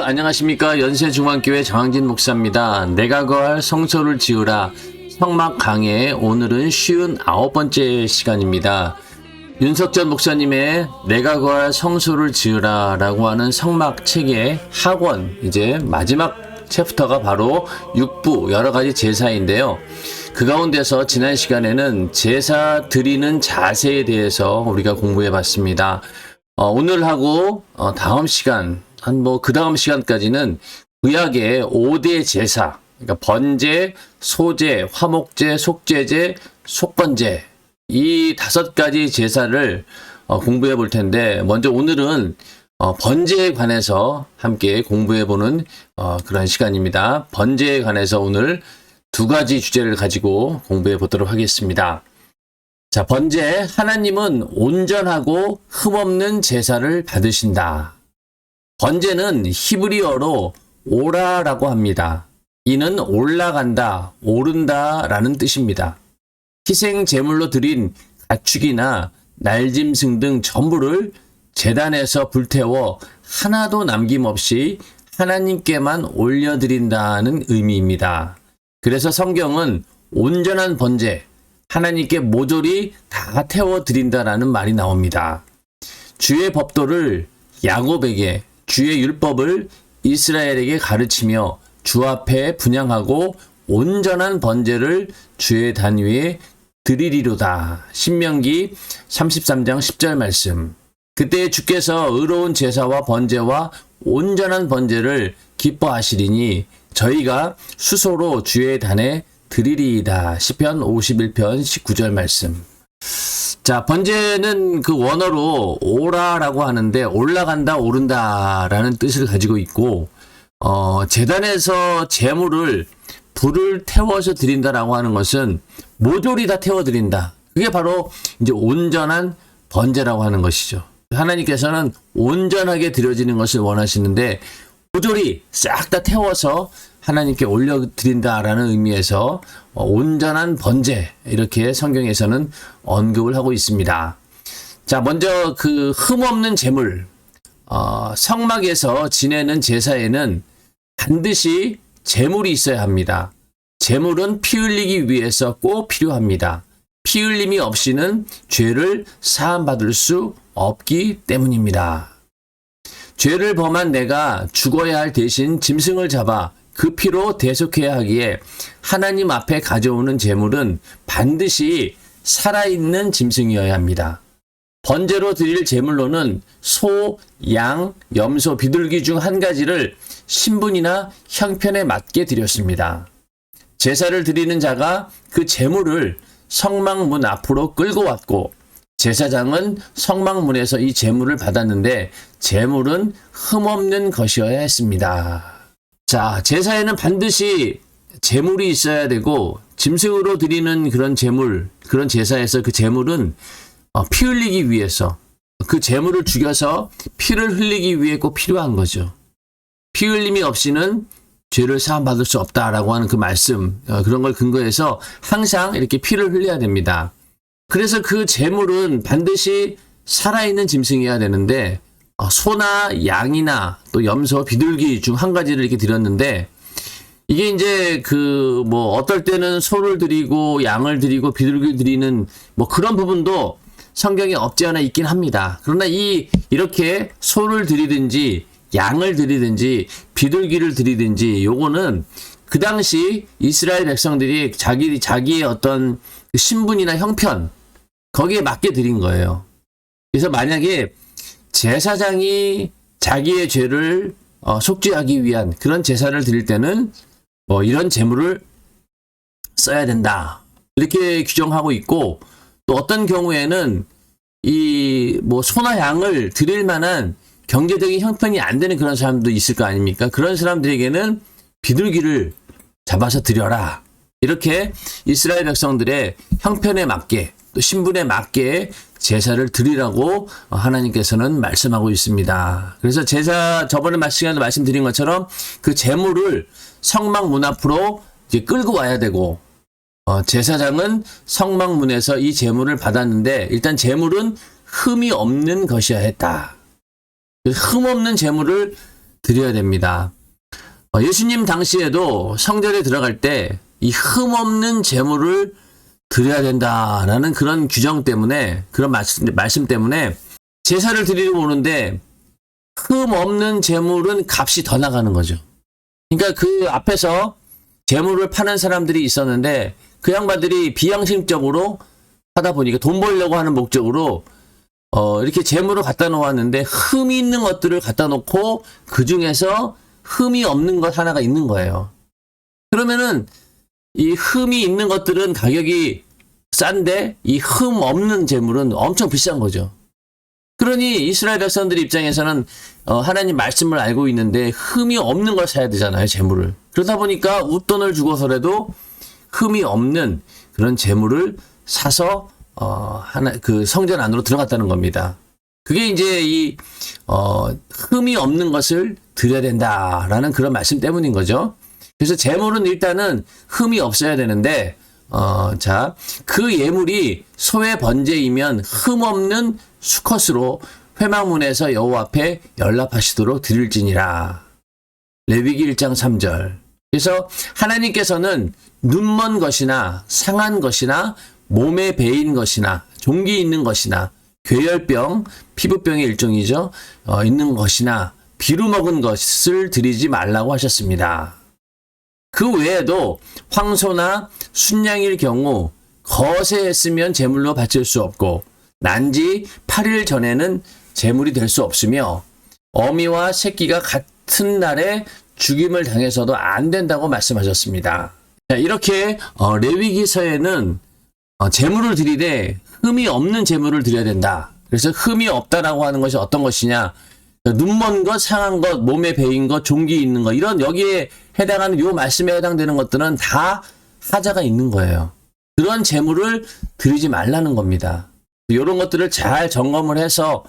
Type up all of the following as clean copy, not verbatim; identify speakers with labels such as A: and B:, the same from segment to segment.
A: 안녕하십니까. 연세중앙교회 정황진 목사입니다. 내가 거할 성소를 지으라 성막 강해. 오늘은 59번째 시간입니다. 윤석전 목사님의 내가 거할 성소를 지으라 라고 하는 성막 책의 하권, 이제 마지막 챕터가 바로 6부 여러가지 제사인데요. 그 가운데서 지난 시간에는 제사 드리는 자세에 대해서 우리가 공부해 봤습니다. 오늘하고 다음 시간, 그 다음 시간까지는 구약의 5대 제사, 그러니까 번제, 소제, 화목제, 속죄제, 속번제, 이 5가지 제사를 공부해 볼 텐데, 먼저 오늘은 번제에 관해서 함께 공부해 보는 그런 시간입니다. 번제에 관해서 오늘 2가지 주제를 가지고 공부해 보도록 하겠습니다. 자, 번제, 하나님은 온전하고 흠없는 제사를 받으신다. 번제는 히브리어로 오라라고 합니다. 이는 올라간다, 오른다 라는 뜻입니다. 희생 제물로 드린 가축이나 날짐승 등 전부를 제단에서 불태워 하나도 남김없이 하나님께만 올려드린다는 의미입니다. 그래서 성경은 온전한 번제, 하나님께 모조리 다 태워드린다라는 말이 나옵니다. 주의 법도를 야곱에게, 주의 율법을 이스라엘에게 가르치며 주 앞에 분향하고 온전한 번제를 주의 단 위에 드리리로다. 신명기 33장 10절 말씀. 그때 주께서 의로운 제사와 번제와 온전한 번제를 기뻐하시리니 저희가 수소로 주의 단에 드리리이다. 시편 51편 19절 말씀. 자, 번제는 그 원어로 오라라고 하는데 올라간다, 오른다라는 뜻을 가지고 있고, 제단에서 제물을 불을 태워서 드린다라고 하는 것은 모조리 다 태워 드린다. 그게 바로 이제 온전한 번제라고 하는 것이죠. 하나님께서는 온전하게 드려지는 것을 원하시는데 모조리 싹 다 태워서 하나님께 올려드린다라는 의미에서 온전한 번제, 이렇게 성경에서는 언급을 하고 있습니다. 자, 먼저 그 흠없는 제물, 성막에서 지내는 제사에는 반드시 제물이 있어야 합니다. 제물은 피 흘리기 위해서 꼭 필요합니다. 피 흘림이 없이는 죄를 사함받을 수 없기 때문입니다. 죄를 범한 내가 죽어야 할 대신 짐승을 잡아 그 피로 대속해야 하기에 하나님 앞에 가져오는 제물은 반드시 살아있는 짐승이어야 합니다. 번제로 드릴 제물로는 소, 양, 염소, 비둘기 중 한 가지를 신분이나 형편에 맞게 드렸습니다. 제사를 드리는 자가 그 제물을 성막문 앞으로 끌고 왔고 제사장은 성막문에서 이 제물을 받았는데 제물은 흠없는 것이어야 했습니다. 자, 제사에는 반드시 제물이 있어야 되고 짐승으로 드리는 그런 제물, 그런 제사에서 그 제물은 피 흘리기 위해서, 그 제물을 죽여서 피를 흘리기 위해 꼭 필요한 거죠. 피 흘림이 없이는 죄를 사함받을 수 없다라고 하는 그 말씀, 그런 걸 근거해서 항상 이렇게 피를 흘려야 됩니다. 그래서 그 제물은 반드시 살아있는 짐승이어야 되는데 소나 양이나 또 염소, 비둘기 중 한 가지를 이렇게 드렸는데 이게 이제 어떨 때는 소를 드리고 양을 드리고 비둘기를 드리는 그런 부분도 성경에 없지 않아 있긴 합니다. 그러나 이렇게 소를 드리든지 양을 드리든지 비둘기를 드리든지 요거는 그 당시 이스라엘 백성들이 자기의 어떤 신분이나 형편 거기에 맞게 드린 거예요. 그래서 만약에 제사장이 자기의 죄를 속죄하기 위한 그런 제사를 드릴 때는 이런 제물을 써야 된다. 이렇게 규정하고 있고 또 어떤 경우에는 소나 양을 드릴 만한 경제적인 형편이 안 되는 그런 사람도 있을 거 아닙니까? 그런 사람들에게는 비둘기를 잡아서 드려라. 이렇게 이스라엘 백성들의 형편에 맞게 또 신분에 맞게 제사를 드리라고 하나님께서는 말씀하고 있습니다. 그래서 저번에 시간에 말씀드린 것처럼 그 제물을 성막 문 앞으로 이제 끌고 와야 되고 제사장은 성막문에서 이 제물을 받았는데 일단 제물은 흠이 없는 것이어야 했다. 흠 없는 제물을 드려야 됩니다. 예수님 당시에도 성전에 들어갈 때 이 흠없는 제물을 드려야 된다라는 그런 규정 때문에, 그런 말씀 때문에 제사를 드리러 오는데 흠없는 제물은 값이 더 나가는 거죠. 그러니까 그 앞에서 제물을 파는 사람들이 있었는데 그 양반들이 비양심적으로 하다 보니까 돈 벌려고 하는 목적으로 이렇게 제물을 갖다 놓았는데 흠이 있는 것들을 갖다 놓고 그 중에서 흠이 없는 것 하나가 있는 거예요. 그러면은 이 흠이 있는 것들은 가격이 싼데 이 흠 없는 제물은 엄청 비싼 거죠. 그러니 이스라엘 백성들 입장에서는 하나님 말씀을 알고 있는데 흠이 없는 걸 사야 되잖아요, 제물을. 그러다 보니까 웃돈을 주고서라도 흠이 없는 그런 제물을 사서 그 성전 안으로 들어갔다는 겁니다. 그게 이제 이 흠이 없는 것을 드려야 된다라는 그런 말씀 때문인 거죠. 그래서 제물은 일단은 흠이 없어야 되는데 자, 그 예물이 소의 번제이면 흠 없는 수컷으로 회막문에서 여호와 앞에 연락하시도록 드릴지니라. 레위기 1장 3절. 그래서 하나님께서는 눈먼 것이나 상한 것이나 몸에 베인 것이나 종기 있는 것이나 괴혈병, 피부병의 일종이죠. 있는 것이나 비루 먹은 것을 드리지 말라고 하셨습니다. 그 외에도 황소나 순양일 경우 거세했으면 제물로 바칠 수 없고 난지 8일 전에는 제물이 될 수 없으며 어미와 새끼가 같은 날에 죽임을 당해서도 안 된다고 말씀하셨습니다. 자, 이렇게 레위기서에는 제물을 드리되 흠이 없는 제물을 드려야 된다. 그래서 흠이 없다라고 하는 것이 어떤 것이냐? 눈먼 것, 상한 것, 몸에 베인 것, 종기 있는 것, 이런 여기에 해당하는 요 말씀에 해당되는 것들은 다 하자가 있는 거예요. 그런 제물을 드리지 말라는 겁니다. 이런 것들을 잘 점검을 해서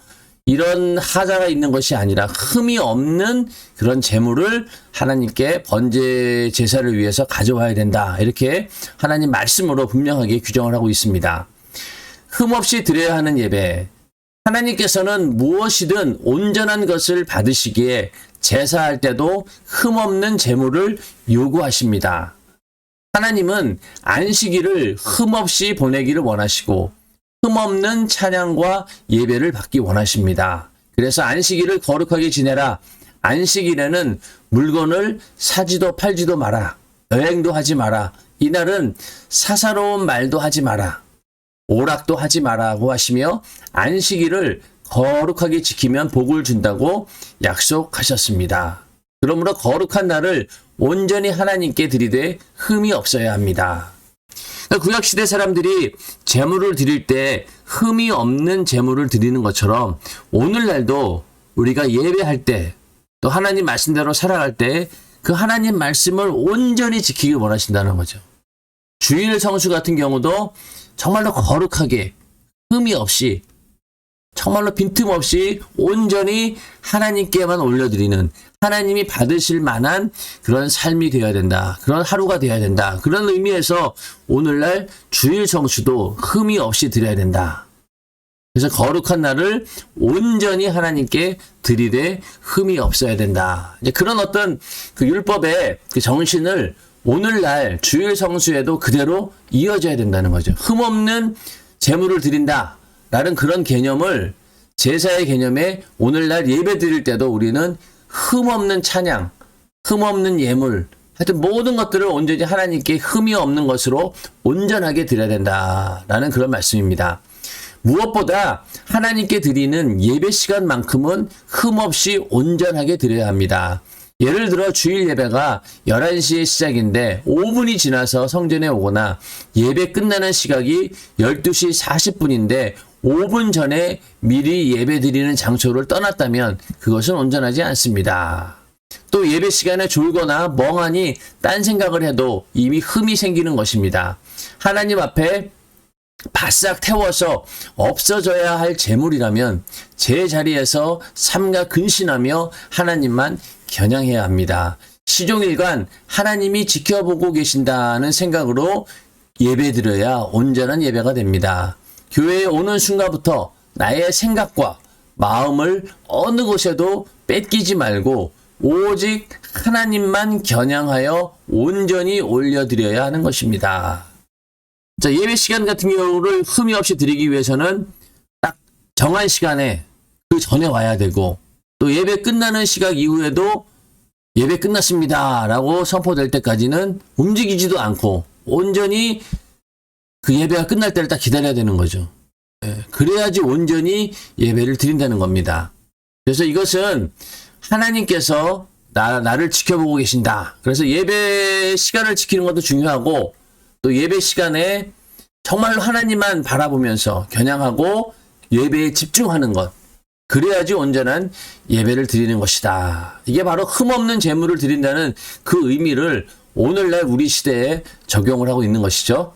A: 이런 하자가 있는 것이 아니라 흠이 없는 그런 제물을 하나님께 번제 제사를 위해서 가져와야 된다. 이렇게 하나님 말씀으로 분명하게 규정을 하고 있습니다. 흠 없이 드려야 하는 예배. 하나님께서는 무엇이든 온전한 것을 받으시기에 제사할 때도 흠없는 제물을 요구하십니다. 하나님은 안식일을 흠없이 보내기를 원하시고 흠없는 찬양과 예배를 받기 원하십니다. 그래서 안식일을 거룩하게 지내라. 안식일에는 물건을 사지도 팔지도 마라. 여행도 하지 마라. 이날은 사사로운 말도 하지 마라. 오락도 하지 마라고 하시며 안식일을 거룩하게 지키면 복을 준다고 약속하셨습니다. 그러므로 거룩한 날을 온전히 하나님께 드리되 흠이 없어야 합니다. 구약시대 사람들이 제물을 드릴 때 흠이 없는 제물을 드리는 것처럼 오늘날도 우리가 예배할 때 또 하나님 말씀대로 살아갈 때 그 하나님 말씀을 온전히 지키길 원하신다는 거죠. 주일 성수 같은 경우도 정말로 거룩하게 흠이 없이 정말로 빈틈없이 온전히 하나님께만 올려드리는 하나님이 받으실 만한 그런 삶이 되어야 된다. 그런 하루가 되어야 된다. 그런 의미에서 오늘날 주일 성수도 흠이 없이 드려야 된다. 그래서 거룩한 날을 온전히 하나님께 드리되 흠이 없어야 된다. 이제 그런 어떤 그 율법의 그 정신을 오늘날 주일 성수에도 그대로 이어져야 된다는 거죠. 흠없는 제물을 드린다. 라는 그런 개념을 제사의 개념에 오늘날 예배 드릴 때도 우리는 흠없는 찬양, 흠없는 예물, 하여튼 모든 것들을 온전히 하나님께 흠이 없는 것으로 온전하게 드려야 된다라는 그런 말씀입니다. 무엇보다 하나님께 드리는 예배 시간만큼은 흠없이 온전하게 드려야 합니다. 예를 들어 주일 예배가 11시에 시작인데 5분이 지나서 성전에 오거나 예배 끝나는 시각이 12시 40분인데 5분 전에 미리 예배 드리는 장소를 떠났다면 그것은 온전하지 않습니다. 또 예배 시간에 졸거나 멍하니 딴 생각을 해도 이미 흠이 생기는 것입니다. 하나님 앞에 바싹 태워서 없어져야 할 재물이라면 제 자리에서 삼가 근신하며 하나님만 겨냥해야 합니다. 시종일관 하나님이 지켜보고 계신다는 생각으로 예배드려야 온전한 예배가 됩니다. 교회에 오는 순간부터 나의 생각과 마음을 어느 곳에도 뺏기지 말고 오직 하나님만 겨냥하여 온전히 올려드려야 하는 것입니다. 자, 예배 시간 같은 경우를 흠이 없이 드리기 위해서는 딱 정한 시간에 그 전에 와야 되고, 또 예배 끝나는 시각 이후에도 예배 끝났습니다 라고 선포될 때까지는 움직이지도 않고 온전히 그 예배가 끝날 때를 딱 기다려야 되는 거죠. 그래야지 온전히 예배를 드린다는 겁니다. 그래서 이것은 하나님께서 나를 지켜보고 계신다. 그래서 예배 시간을 지키는 것도 중요하고, 또 예배 시간에 정말로 하나님만 바라보면서 겨냥하고 예배에 집중하는 것. 그래야지 온전한 예배를 드리는 것이다. 이게 바로 흠없는 제물을 드린다는 그 의미를 오늘날 우리 시대에 적용을 하고 있는 것이죠.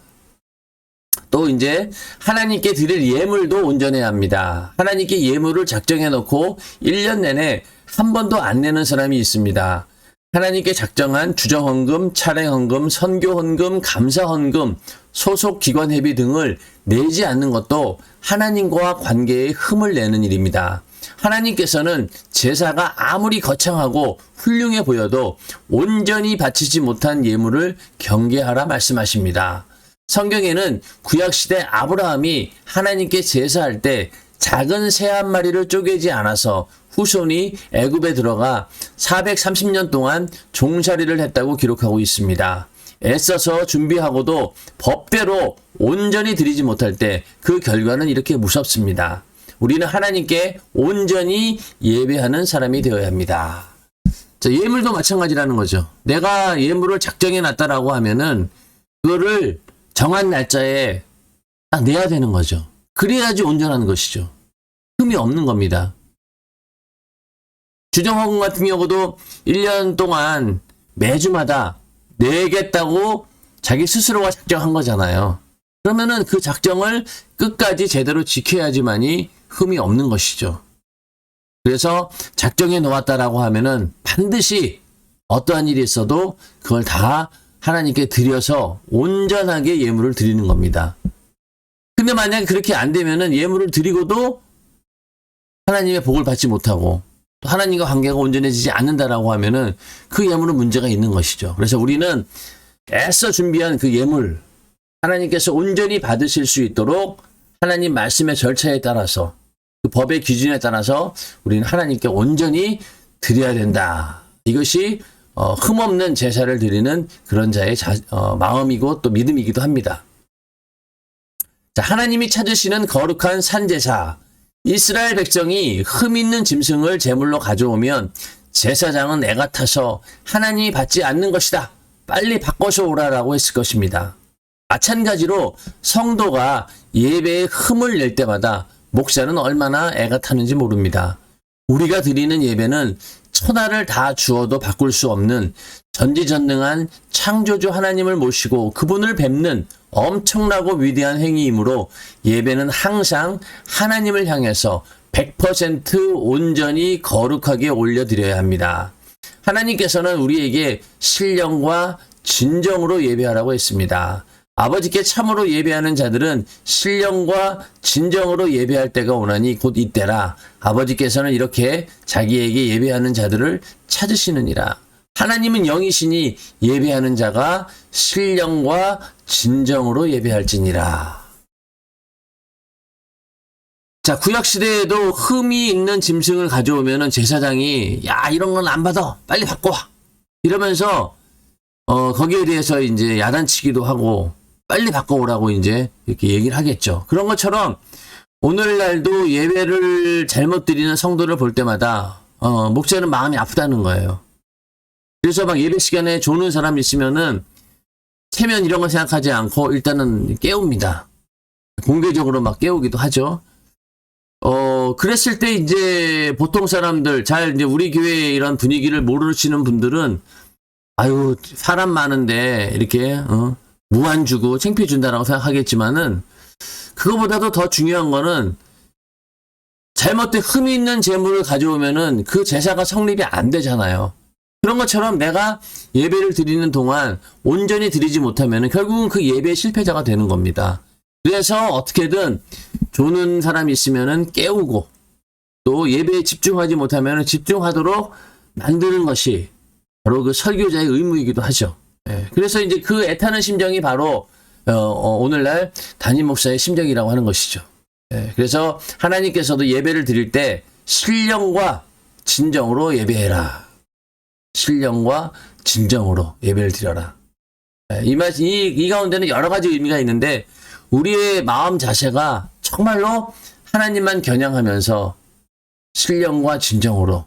A: 또 이제 하나님께 드릴 예물도 온전해야 합니다. 하나님께 예물을 작정해 놓고 1년 내내 한 번도 안 내는 사람이 있습니다. 하나님께 작정한 주정헌금, 차례헌금, 선교헌금, 감사헌금, 소속 기관 회비 등을 내지 않는 것도 하나님과 관계에 흠을 내는 일입니다. 하나님께서는 제사가 아무리 거창하고 훌륭해 보여도 온전히 바치지 못한 예물을 경계하라 말씀하십니다. 성경에는 구약시대 아브라함이 하나님께 제사할 때 작은 새 한 마리를 쪼개지 않아서 후손이 애굽에 들어가 430년 동안 종살이를 했다고 기록하고 있습니다. 애써서 준비하고도 법대로 온전히 드리지 못할 때 그 결과는 이렇게 무섭습니다. 우리는 하나님께 온전히 예배하는 사람이 되어야 합니다. 자, 예물도 마찬가지라는 거죠. 내가 예물을 작정해 놨다라고 하면은 그거를 정한 날짜에 딱 내야 되는 거죠. 그래야지 온전한 것이죠. 흠이 없는 겁니다. 주정헌금 같은 경우도 1년 동안 매주마다 내겠다고 자기 스스로가 작정한 거잖아요. 그러면은 그 작정을 끝까지 제대로 지켜야지만이 흠이 없는 것이죠. 그래서 작정해 놓았다라고 하면은 반드시 어떠한 일이 있어도 그걸 다 하나님께 드려서 온전하게 예물을 드리는 겁니다. 근데 만약에 그렇게 안 되면은 예물을 드리고도 하나님의 복을 받지 못하고 또 하나님과 관계가 온전해지지 않는다라고 하면은 그 예물은 문제가 있는 것이죠. 그래서 우리는 애써 준비한 그 예물, 하나님께서 온전히 받으실 수 있도록 하나님 말씀의 절차에 따라서 그 법의 기준에 따라서 우리는 하나님께 온전히 드려야 된다. 이것이 흠없는 제사를 드리는 그런 자의 마음이고 또 믿음이기도 합니다. 자, 하나님이 찾으시는 거룩한 산제사. 이스라엘 백성이 흠 있는 짐승을 제물로 가져오면 제사장은 애가 타서 하나님이 받지 않는 것이다. 빨리 바꿔서 오라라고 했을 것입니다. 마찬가지로 성도가 예배에 흠을 낼 때마다 목사는 얼마나 애가 타는지 모릅니다. 우리가 드리는 예배는 천하를 다 주어도 바꿀 수 없는 전지전능한 창조주 하나님을 모시고 그분을 뵙는 엄청나고 위대한 행위이므로 예배는 항상 하나님을 향해서 100% 온전히 거룩하게 올려드려야 합니다. 하나님께서는 우리에게 신령과 진정으로 예배하라고 했습니다. 아버지께 참으로 예배하는 자들은 신령과 진정으로 예배할 때가 오나니 곧 이때라. 아버지께서는 이렇게 자기에게 예배하는 자들을 찾으시느니라. 하나님은 영이시니 예배하는 자가 신령과 진정으로 예배할지니라. 자, 구약시대에도 흠이 있는 짐승을 가져오면은 제사장이 야, 이런 건 안 받아. 빨리 바꿔와. 이러면서 거기에 대해서 이제 야단치기도 하고 빨리 바꿔오라고 이제 이렇게 얘기를 하겠죠. 그런 것처럼 오늘날도 예배를 잘못 드리는 성도를 볼 때마다 목사는 마음이 아프다는 거예요. 그래서 막 예배 시간에 조는 사람 있으면은 체면 이런 거 생각하지 않고 일단은 깨웁니다. 공개적으로 막 깨우기도 하죠. 그랬을 때 이제 보통 사람들 이제 우리 교회의 이런 분위기를 모르시는 분들은 아유, 사람 많은데 이렇게 무한 주고 창피해 준다라고 생각하겠지만은 그거보다도 더 중요한 거는 잘못된 흠이 있는 재물을 가져오면은 그 제사가 성립이 안 되잖아요. 그런 것처럼 내가 예배를 드리는 동안 온전히 드리지 못하면은 결국은 그 예배의 실패자가 되는 겁니다. 그래서 어떻게든 조는 사람이 있으면은 깨우고 또 예배에 집중하지 못하면은 집중하도록 만드는 것이 바로 그 설교자의 의무이기도 하죠. 예, 그래서 이제 그 애타는 심정이 바로 오늘날 담임 목사의 심정이라고 하는 것이죠. 예, 그래서 하나님께서도 예배를 드릴 때 신령과 진정으로 예배해라. 신령과 진정으로 예배를 드려라. 예, 이 가운데는 여러 가지 의미가 있는데 우리의 마음 자세가 정말로 하나님만 겨냥하면서 신령과 진정으로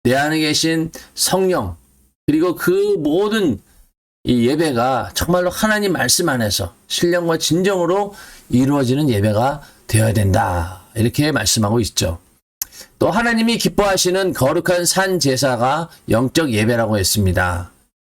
A: 내 안에 계신 성령 그리고 그 모든 이 예배가 정말로 하나님 말씀 안에서 신령과 진정으로 이루어지는 예배가 되어야 된다. 이렇게 말씀하고 있죠. 또 하나님이 기뻐하시는 거룩한 산 제사가 영적 예배라고 했습니다.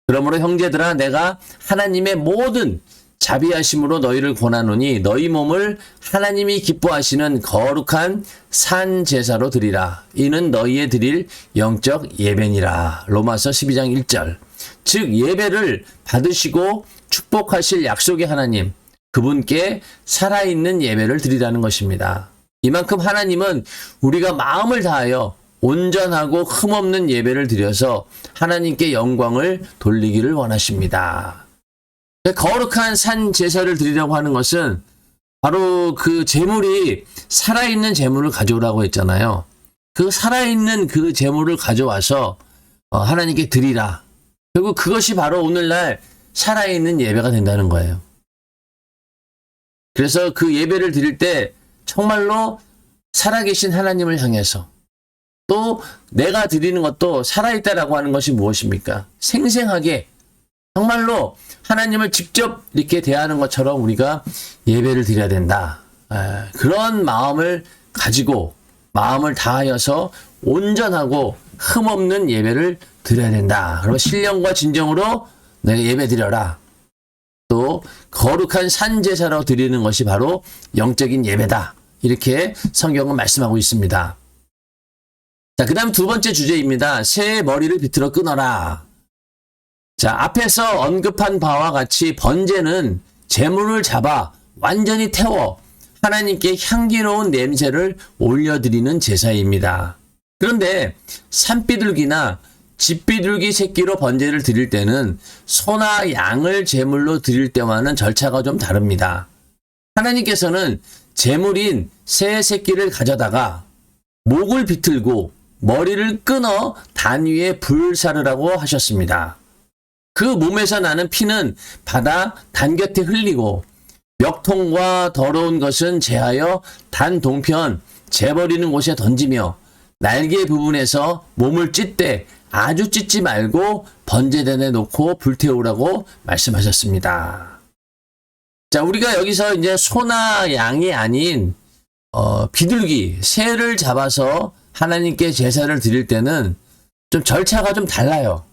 A: 그러므로 형제들아 내가 하나님의 모든 자비하심으로 너희를 권하노니 너희 몸을 하나님이 기뻐하시는 거룩한 산 제사로 드리라. 이는 너희의 드릴 영적 예배니라. 로마서 12장 1절. 즉 예배를 받으시고 축복하실 약속의 하나님, 그분께 살아있는 예배를 드리라는 것입니다. 이만큼 하나님은 우리가 마음을 다하여 온전하고 흠없는 예배를 드려서 하나님께 영광을 돌리기를 원하십니다. 거룩한 산 제사를 드리라고 하는 것은 바로 그 제물이 살아있는 제물을 가져오라고 했잖아요. 그 살아있는 그 제물을 가져와서 하나님께 드리라. 결국 그것이 바로 오늘날 살아있는 예배가 된다는 거예요. 그래서 그 예배를 드릴 때 정말로 살아계신 하나님을 향해서 또 내가 드리는 것도 살아있다라고 하는 것이 무엇입니까? 생생하게 정말로 하나님을 직접 이렇게 대하는 것처럼 우리가 예배를 드려야 된다. 그런 마음을 가지고 마음을 다하여서 온전하고 흠없는 예배를 드려야 된다. 그러면 신령과 진정으로 내가 예배 드려라. 또 거룩한 산제사로 드리는 것이 바로 영적인 예배다. 이렇게 성경은 말씀하고 있습니다. 자, 그 다음 두 번째 주제입니다. 새의 머리를 비틀어 끊어라. 자, 앞에서 언급한 바와 같이 번제는 제물을 잡아 완전히 태워 하나님께 향기로운 냄새를 올려드리는 제사입니다. 그런데 산비둘기나 집비둘기 새끼로 번제를 드릴 때는 소나 양을 제물로 드릴 때와는 절차가 좀 다릅니다. 하나님께서는 제물인 새 새끼를 가져다가 목을 비틀고 머리를 끊어 단 위에 불사르라고 하셨습니다. 그 몸에서 나는 피는 바다 단 곁에 흘리고 멱통과 더러운 것은 제하여 단 동편 재버리는 곳에 던지며 날개 부분에서 몸을 찢되 아주 찢지 말고 번제단에 놓고 불태우라고 말씀하셨습니다. 자, 우리가 여기서 이제 소나 양이 아닌 비둘기, 새를 잡아서 하나님께 제사를 드릴 때는 좀 절차가 좀 달라요.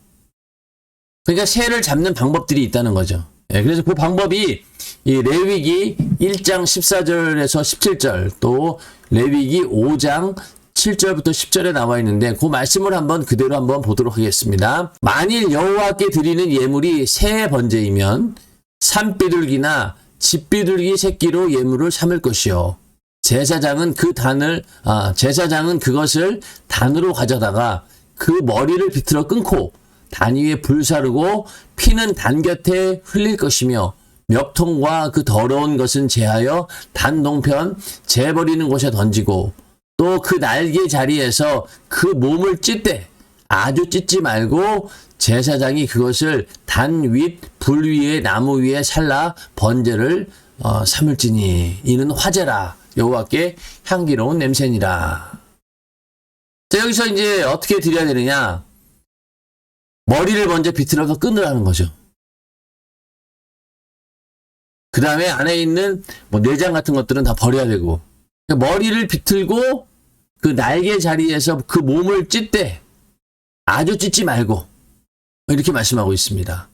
A: 그러니까 새를 잡는 방법들이 있다는 거죠. 예, 그래서 그 방법이 이 레위기 1장 14절에서 17절 또 레위기 5장 7절부터 10절에 나와 있는데 그 말씀을 그대로 한번 보도록 하겠습니다. 만일 여호와께 드리는 예물이 새의 번제이면 산비둘기나 집비둘기 새끼로 예물을 삼을 것이요. 제사장은 그것을 단으로 가져다가 그 머리를 비틀어 끊고 단 위에 불사르고 피는 단 곁에 흘릴 것이며 멱통과 그 더러운 것은 제하여 단 동편 재버리는 곳에 던지고 또 그 날개 자리에서 그 몸을 찢되 아주 찢지 말고 제사장이 그것을 단 윗 불 위에 나무 위에 살라 번제를 삼을지니 이는 화제라 여호와께 향기로운 냄새니라. 자, 여기서 이제 어떻게 드려야 되느냐? 머리를 먼저 비틀어서 끊으라는 거죠. 그 다음에 안에 있는 내장 같은 것들은 다 버려야 되고 머리를 비틀고 그 날개 자리에서 그 몸을 찢되 아주 찢지 말고 이렇게 말씀하고 있습니다.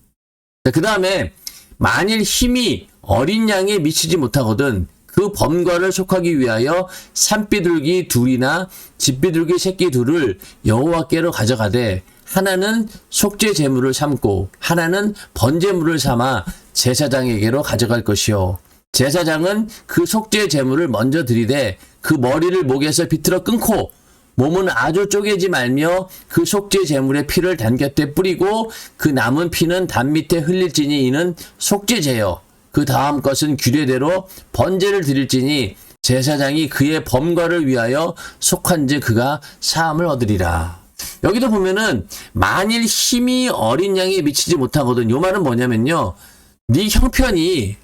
A: 그 다음에 만일 힘이 어린 양에 미치지 못하거든 그 범과를 속하기 위하여 산비둘기 둘이나 집비둘기 새끼 둘을 여호와께로 가져가되 하나는 속죄 제물을 삼고 하나는 번제물을 삼아 제사장에게로 가져갈 것이요. 제사장은 그 속죄 제물을 먼저 드리되 그 머리를 목에서 비틀어 끊고 몸은 아주 쪼개지 말며 그 속죄 제물의 피를 단곁에 뿌리고 그 남은 피는 담 밑에 흘릴지니 이는 속죄제요. 그 다음 것은 규례대로 번제를 드릴지니 제사장이 그의 범과를 위하여 속한즉 그가 사함을 얻으리라. 여기도 보면은 만일 힘이 어린 양에 미치지 못하거든. 요 말은 뭐냐면요. 네 형편이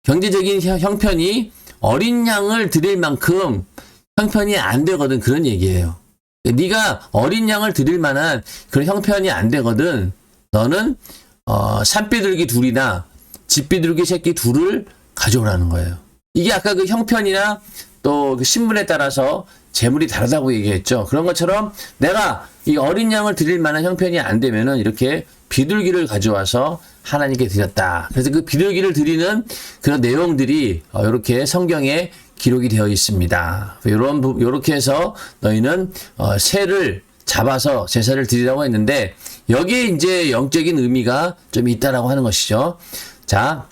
A: 경제적인 형편이 어린 양을 드릴 만큼 형편이 안 되거든. 그런 얘기예요. 네가 어린 양을 드릴 만한 그런 형편이 안 되거든. 너는 산비둘기 둘이나 집비둘기 새끼 둘을 가져오라는 거예요. 이게 아까 그 형편이나 또 그 신분에 따라서 재물이 다르다고 얘기했죠. 그런 것처럼 내가 이 어린 양을 드릴 만한 형편이 안 되면은 이렇게 비둘기를 가져와서 하나님께 드렸다. 그래서 그 비둘기를 드리는 그런 내용들이 이렇게 성경에 기록이 되어 있습니다. 이렇게 해서 너희는 새를 잡아서 제사를 드리라고 했는데 여기에 이제 영적인 의미가 좀 있다라고 하는 것이죠. 자,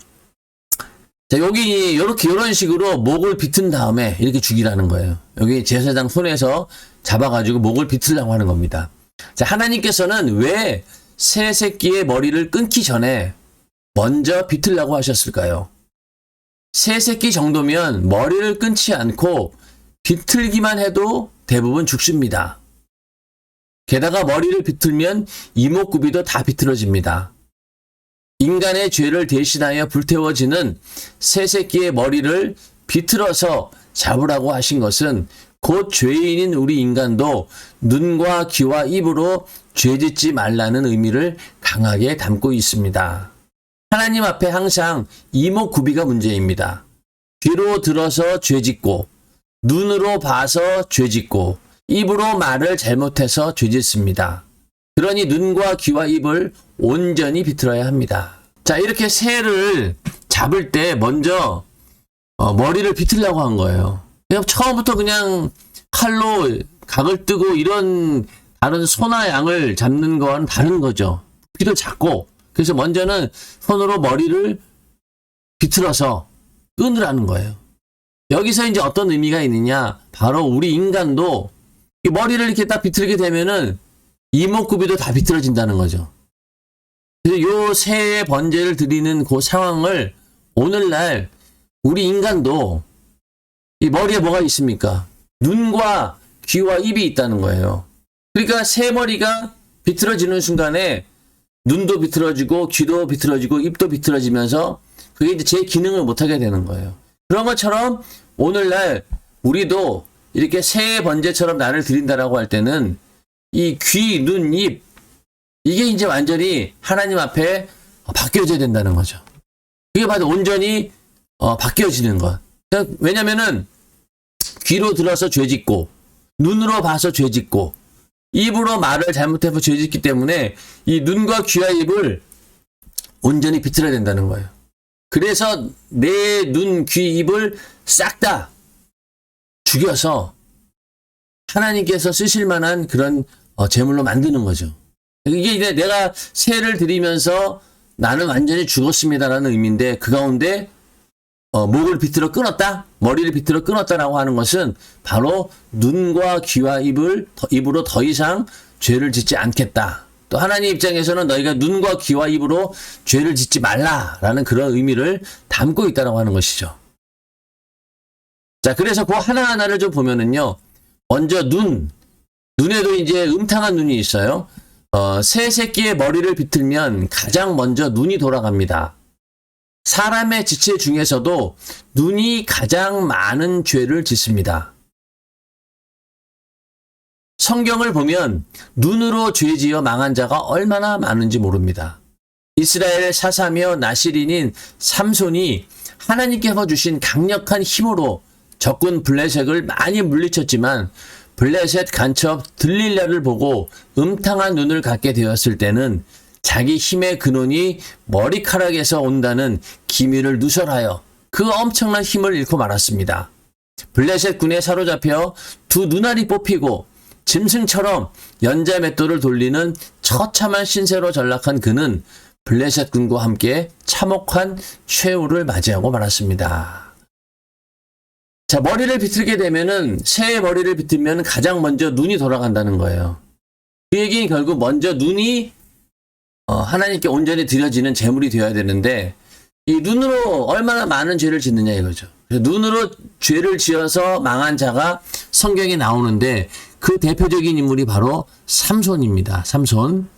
A: 여기 이런 식으로 목을 비튼 다음에 이렇게 죽이라는 거예요. 여기 제사장 손에서 잡아가지고 목을 비틀라고 하는 겁니다. 자, 하나님께서는 왜 새 새끼의 머리를 끊기 전에 먼저 비틀라고 하셨을까요? 새 새끼 정도면 머리를 끊지 않고 비틀기만 해도 대부분 죽습니다. 게다가 머리를 비틀면 이목구비도 다 비틀어집니다. 인간의 죄를 대신하여 불태워지는 새 새끼의 머리를 비틀어서 잡으라고 하신 것은 곧 죄인인 우리 인간도 눈과 귀와 입으로 죄짓지 말라는 의미를 강하게 담고 있습니다. 하나님 앞에 항상 이목구비가 문제입니다. 귀로 들어서 죄짓고 눈으로 봐서 죄짓고 입으로 말을 잘못해서 죄짓습니다. 그러니 눈과 귀와 입을 온전히 비틀어야 합니다. 자, 이렇게 새를 잡을 때 먼저 머리를 비틀려고 한 거예요. 그냥 처음부터 그냥 칼로 각을 뜨고 이런 다른 소나 양을 잡는 건 다른 거죠. 귀를 잡고 그래서 먼저는 손으로 머리를 비틀어서 끊으라는 거예요. 여기서 이제 어떤 의미가 있느냐? 바로 우리 인간도 이 머리를 이렇게 딱 비틀게 되면은 이목구비도 다 비틀어진다는 거죠. 그래서 요 새의 번제를 드리는 그 상황을 오늘날 우리 인간도 이 머리에 뭐가 있습니까? 눈과 귀와 입이 있다는 거예요. 그러니까 새 머리가 비틀어지는 순간에 눈도 비틀어지고 귀도 비틀어지고 입도 비틀어지면서 그게 이제 제 기능을 못하게 되는 거예요. 그런 것처럼 오늘날 우리도 이렇게 새의 번제처럼 나를 드린다라고 할 때는 이 귀, 눈, 입 이게 이제 완전히 하나님 앞에 바뀌어져야 된다는 거죠. 그게 바로 온전히 바뀌어지는 것. 왜냐면은 귀로 들어서 죄짓고 눈으로 봐서 죄짓고 입으로 말을 잘못해서 죄짓기 때문에 이 눈과 귀와 입을 온전히 비틀어야 된다는 거예요. 그래서 내 눈, 귀, 입을 싹 다 죽여서 하나님께서 쓰실 만한 그런 제물로 만드는 거죠. 이게 이제 내가 새를 드리면서 나는 완전히 죽었습니다라는 의미인데 그 가운데 목을 비틀어 끊었다, 머리를 비틀어 끊었다라고 하는 것은 바로 눈과 귀와 입으로 더 이상 죄를 짓지 않겠다. 또 하나님 입장에서는 너희가 눈과 귀와 입으로 죄를 짓지 말라라는 그런 의미를 담고 있다라고 하는 것이죠. 자, 그래서 그 하나하나를 좀 보면은요. 먼저 눈에도 이제 음탕한 눈이 있어요. 새 새끼의 머리를 비틀면 가장 먼저 눈이 돌아갑니다. 사람의 지체 중에서도 눈이 가장 많은 죄를 짓습니다. 성경을 보면 눈으로 죄지어 망한 자가 얼마나 많은지 모릅니다. 이스라엘 사사며 나시린인 삼손이 하나님께서 주신 강력한 힘으로 적군 블레셋을 많이 물리쳤지만 블레셋 간첩 들릴랴를 보고 음탕한 눈을 갖게 되었을 때는 자기 힘의 근원이 머리카락에서 온다는 기밀을 누설하여 그 엄청난 힘을 잃고 말았습니다. 블레셋 군에 사로잡혀 두 눈알이 뽑히고 짐승처럼 연자맷돌을 돌리는 처참한 신세로 전락한 그는 블레셋 군과 함께 참혹한 최후를 맞이하고 말았습니다. 자, 머리를 비틀게 되면은, 새의 머리를 비틀면 가장 먼저 눈이 돌아간다는 거예요. 그 얘기는 결국 먼저 눈이 하나님께 온전히 드려지는 제물이 되어야 되는데, 이 눈으로 얼마나 많은 죄를 짓느냐 이거죠. 눈으로 죄를 지어서 망한 자가 성경에 나오는데, 그 대표적인 인물이 바로 삼손입니다. 삼손.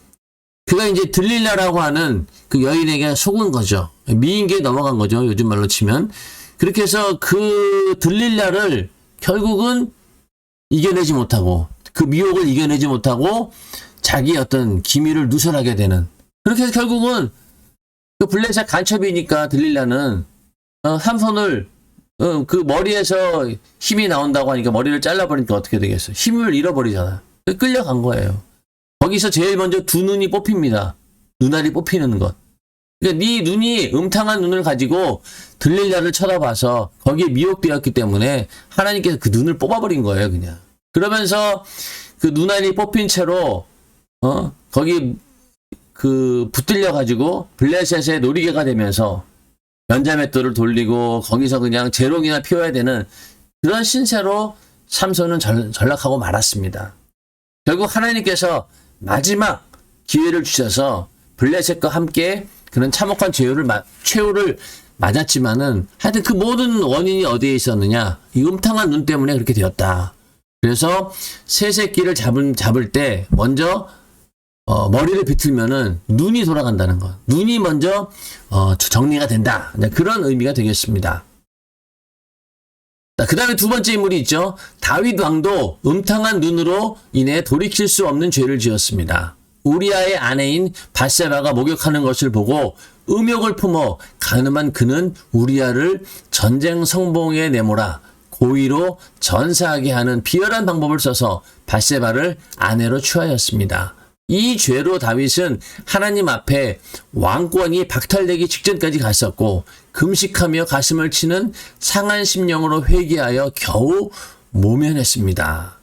A: 그가 이제 들릴라라고 하는 그 여인에게 속은 거죠. 미인계에 넘어간 거죠. 요즘 말로 치면. 그렇게 해서 그 들릴라를 결국은 이겨내지 못하고, 그 미혹을 이겨내지 못하고 자기 어떤 기밀을 누설하게 되는. 그렇게 해서 결국은 그 블레셋 간첩이니까 들릴라는 삼손을 그 머리에서 힘이 나온다고 하니까 머리를 잘라버리니까 어떻게 되겠어요? 힘을 잃어버리잖아. 끌려간 거예요. 거기서 제일 먼저 두 눈이 뽑힙니다. 눈알이 뽑히는 것. 그러니까 네 눈이 음탕한 눈을 가지고 들릴라를 쳐다봐서 거기에 미혹되었기 때문에 하나님께서 그 눈을 뽑아버린 거예요, 그냥. 그러면서 그 눈알이 뽑힌 채로 거기 그 붙들려 가지고 블레셋의 놀이개가 되면서 연자맷돌을 돌리고 거기서 그냥 재롱이나 피워야 되는 그런 신세로 삼손은 전락하고 말았습니다. 결국 하나님께서 마지막 기회를 주셔서 블레셋과 함께 그런 참혹한 최후를 맞았지만은 하여튼 그 모든 원인이 어디에 있었느냐? 이 음탕한 눈 때문에 그렇게 되었다. 그래서 새 새끼를 잡을 때 먼저 머리를 비틀면은 눈이 돌아간다는 것. 눈이 먼저 정리가 된다. 그런 의미가 되겠습니다. 그 다음에 두 번째 인물이 있죠. 다윗 왕도 음탕한 눈으로 인해 돌이킬 수 없는 죄를 지었습니다. 우리아의 아내인 밧세바가 목욕하는 것을 보고 음욕을 품어 가늠한 그는 우리아를 전쟁 성봉에 내몰아 고의로 전사하게 하는 비열한 방법을 써서 밧세바를 아내로 취하였습니다. 이 죄로 다윗은 하나님 앞에 왕권이 박탈되기 직전까지 갔었고 금식하며 가슴을 치는 상한 심령으로 회개하여 겨우 모면했습니다.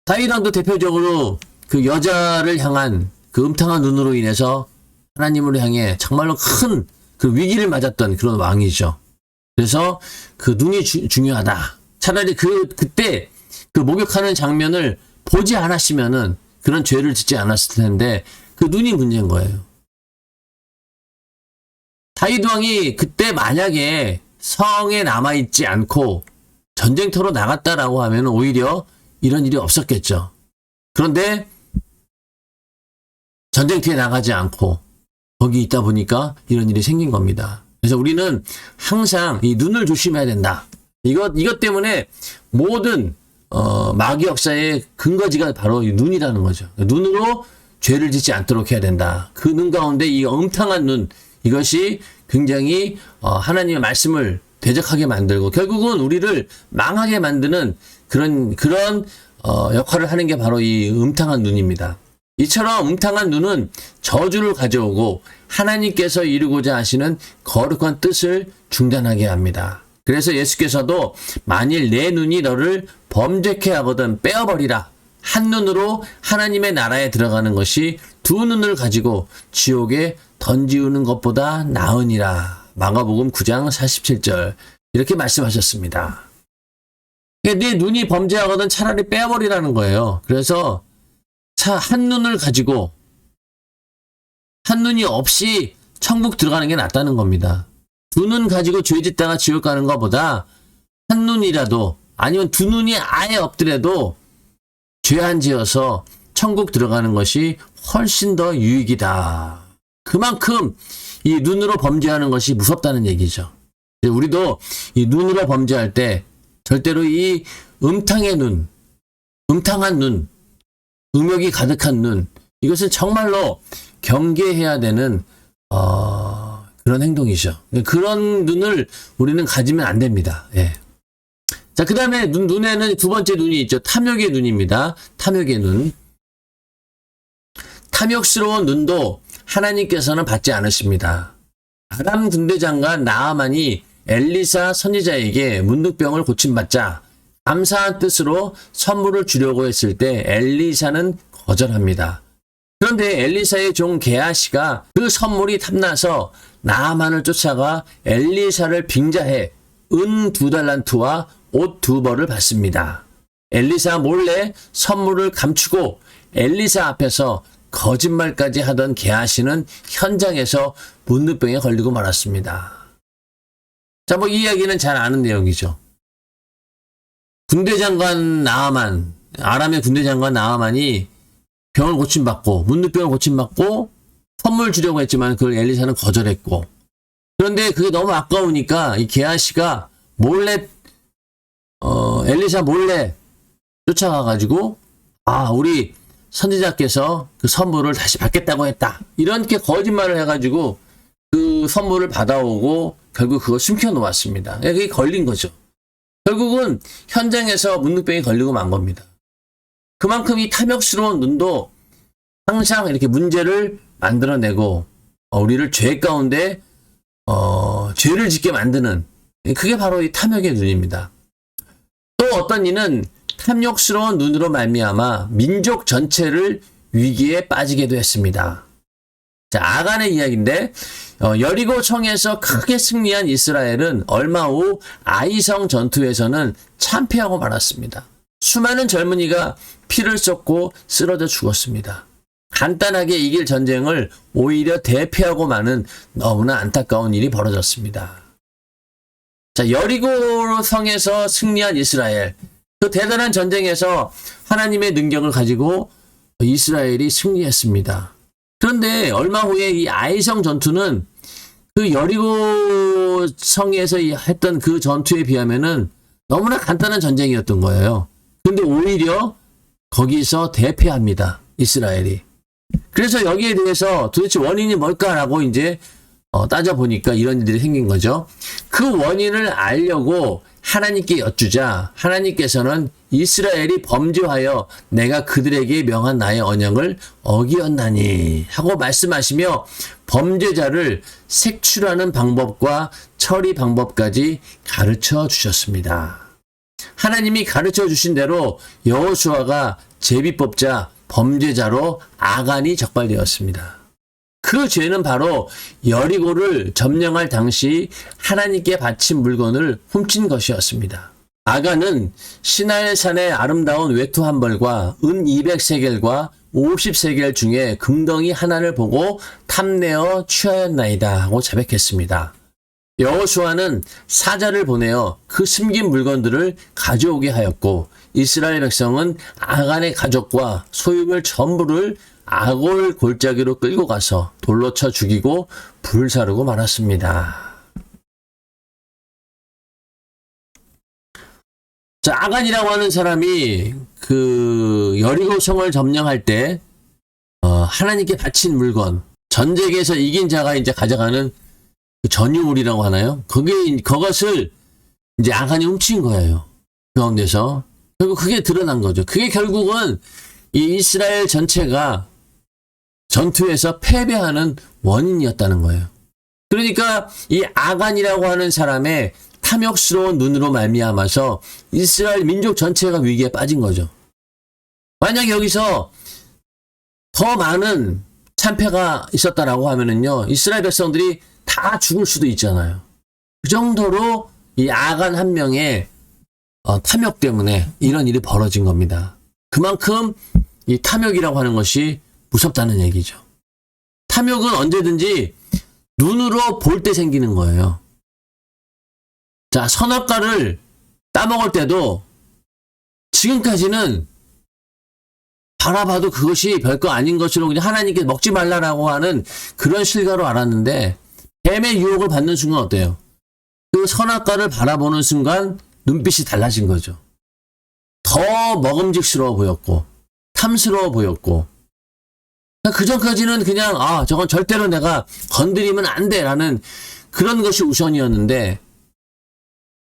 A: 다윗 왕도 대표적으로 그 여자를 향한 그 음탕한 눈으로 인해서 하나님을 향해 정말로 큰 그 위기를 맞았던 그런 왕이죠. 그래서 그 눈이 중요하다. 차라리 그때 그 목욕하는 장면을 보지 않았으면은 그런 죄를 짓지 않았을 텐데 그 눈이 문제인 거예요. 다윗 왕이 그때 만약에 성에 남아있지 않고 전쟁터로 나갔다라고 하면 오히려 이런 일이 없었겠죠. 그런데 전쟁터에 나가지 않고 거기 있다 보니까 이런 일이 생긴 겁니다. 그래서 우리는 항상 이 눈을 조심해야 된다. 이것 때문에 모든 마귀 역사의 근거지가 바로 이 눈이라는 거죠. 눈으로 죄를 짓지 않도록 해야 된다. 그 눈 가운데 이 음탕한 눈, 이것이 굉장히 하나님의 말씀을 대적하게 만들고 결국은 우리를 망하게 만드는 그런 역할을 하는 게 바로 이 음탕한 눈입니다. 이처럼 음탕한 눈은 저주를 가져오고 하나님께서 이루고자 하시는 거룩한 뜻을 중단하게 합니다. 그래서 예수께서도 만일 내 눈이 너를 범죄케 하거든 빼어버리라. 한 눈으로 하나님의 나라에 들어가는 것이 두 눈을 가지고 지옥에 던지우는 것보다 나으니라. 마가복음 9장 47절 이렇게 말씀하셨습니다. 내 눈이 범죄하거든 차라리 빼어버리라는 거예요. 그래서 한 눈을 가지고 한 눈이 없이 천국 들어가는 게 낫다는 겁니다. 두 눈 가지고 죄 짓다가 지옥 가는 것보다 한 눈이라도 아니면 두 눈이 아예 없더라도 죄 안 지어서 천국 들어가는 것이 훨씬 더 유익이다. 그만큼 이 눈으로 범죄하는 것이 무섭다는 얘기죠. 우리도 이 눈으로 범죄할 때 절대로 이 음탕한 눈, 음욕이 가득한 눈, 이것은 정말로 경계해야 되는 그런 행동이죠. 그런 눈을 우리는 가지면 안 됩니다. 예. 자, 그 다음에 눈에는 두 번째 눈이 있죠. 탐욕의 눈입니다. 탐욕의 눈. 탐욕스러운 눈도 하나님께서는 받지 않으십니다. 아람 군대장관 나아만이 엘리사 선지자에게 문득병을 고침받자 감사한 뜻으로 선물을 주려고 했을 때 엘리사는 거절합니다. 그런데 엘리사의 종 게하시가 그 선물이 탐나서 나아만을 쫓아가 엘리사를 빙자해 은 2달란트와 옷 2벌을 받습니다. 엘리사 몰래 선물을 감추고 엘리사 앞에서 거짓말까지 하던 게하시는 현장에서 문둥병에 걸리고 말았습니다. 자, 뭐 이 이야기는 잘 아는 내용이죠. 군대 장관 나아만, 아람의 군대 장관 나아만이 병을 고침받고 문둥병을 고침받고 선물 주려고 했지만 그걸 엘리사는 거절했고, 그런데 그게 너무 아까우니까 이 게하시가 몰래 엘리사 몰래 쫓아가가지고 우리 선지자께서 그 선물을 다시 받겠다고 했다, 이렇게 거짓말을 해가지고 그 선물을 받아오고 결국 그걸 숨겨놓았습니다. 그게 걸린 거죠. 결국은 현장에서 문둥병이 걸리고 만 겁니다. 그만큼 이 탐욕스러운 눈도 항상 이렇게 문제를 만들어내고 우리를 죄 가운데 죄를 짓게 만드는, 그게 바로 이 탐욕의 눈입니다. 또 어떤 이는 탐욕스러운 눈으로 말미암아 민족 전체를 위기에 빠지게도 했습니다. 자, 아간의 이야기인데 여리고 성에서 크게 승리한 이스라엘은 얼마 후 아이성 전투에서는 참패하고 말았습니다. 수많은 젊은이가 피를 쏟고 쓰러져 죽었습니다. 간단하게 이길 전쟁을 오히려 대피하고 마는 너무나 안타까운 일이 벌어졌습니다. 자, 여리고 성에서 승리한 이스라엘, 그 대단한 전쟁에서 하나님의 능력을 가지고 이스라엘이 승리했습니다. 그런데 얼마 후에 이 아이성 전투는 그 여리고 성에서 했던 그 전투에 비하면은 너무나 간단한 전쟁이었던 거예요. 근데 오히려 거기서 대패합니다, 이스라엘이. 그래서 여기에 대해서 도대체 원인이 뭘까라고 이제 따져보니까 이런 일들이 생긴 거죠. 그 원인을 알려고 하나님께 여쭈자 하나님께서는 이스라엘이 범죄하여 내가 그들에게 명한 나의 언약을 어기었나니 하고 말씀하시며 범죄자를 색출하는 방법과 처리 방법까지 가르쳐 주셨습니다. 하나님이 가르쳐 주신 대로 여호수아가 제비뽑자 범죄자로 아간이 적발되었습니다. 그 죄는 바로 여리고를 점령할 당시 하나님께 바친 물건을 훔친 것이었습니다. 아간은 시나일산의 아름다운 외투 한 벌과 은 200세겔과 50세겔 중에 금덩이 하나를 보고 탐내어 취하였나이다 하고 자백했습니다. 여호수아는 사자를 보내어 그 숨긴 물건들을 가져오게 하였고 이스라엘 백성은 아간의 가족과 소유물 전부를 아골 골짜기로 끌고 가서 돌로 쳐 죽이고 불사르고 말았습니다. 자, 아간이라고 하는 사람이 그 여리고 성을 점령할 때 하나님께 바친 물건, 전쟁에서 이긴 자가 이제 가져가는 그 전유물이라고 하나요? 그것을 이제 아간이 훔친 거예요. 그 가운데서 결국 그게 드러난 거죠. 그게 결국은 이 이스라엘 전체가 전투에서 패배하는 원인이었다는 거예요. 그러니까 이 아간이라고 하는 사람의 탐욕스러운 눈으로 말미암아서 이스라엘 민족 전체가 위기에 빠진 거죠. 만약 여기서 더 많은 참패가 있었다라고 하면은요, 이스라엘 백성들이 다 죽을 수도 있잖아요. 그 정도로 이 아간 한 명의 탐욕 때문에 이런 일이 벌어진 겁니다. 그만큼 이 탐욕이라고 하는 것이 무섭다는 얘기죠. 탐욕은 언제든지 눈으로 볼 때 생기는 거예요. 자, 선악과를 따먹을 때도 지금까지는 바라봐도 그것이 별거 아닌 것으로 그냥 하나님께 먹지 말라라고 하는 그런 실과로 알았는데 뱀의 유혹을 받는 순간 어때요? 그 선악과를 바라보는 순간 눈빛이 달라진 거죠. 더 먹음직스러워 보였고 탐스러워 보였고, 그 전까지는 그냥 저건 절대로 내가 건드리면 안 돼라는 그런 것이 우선이었는데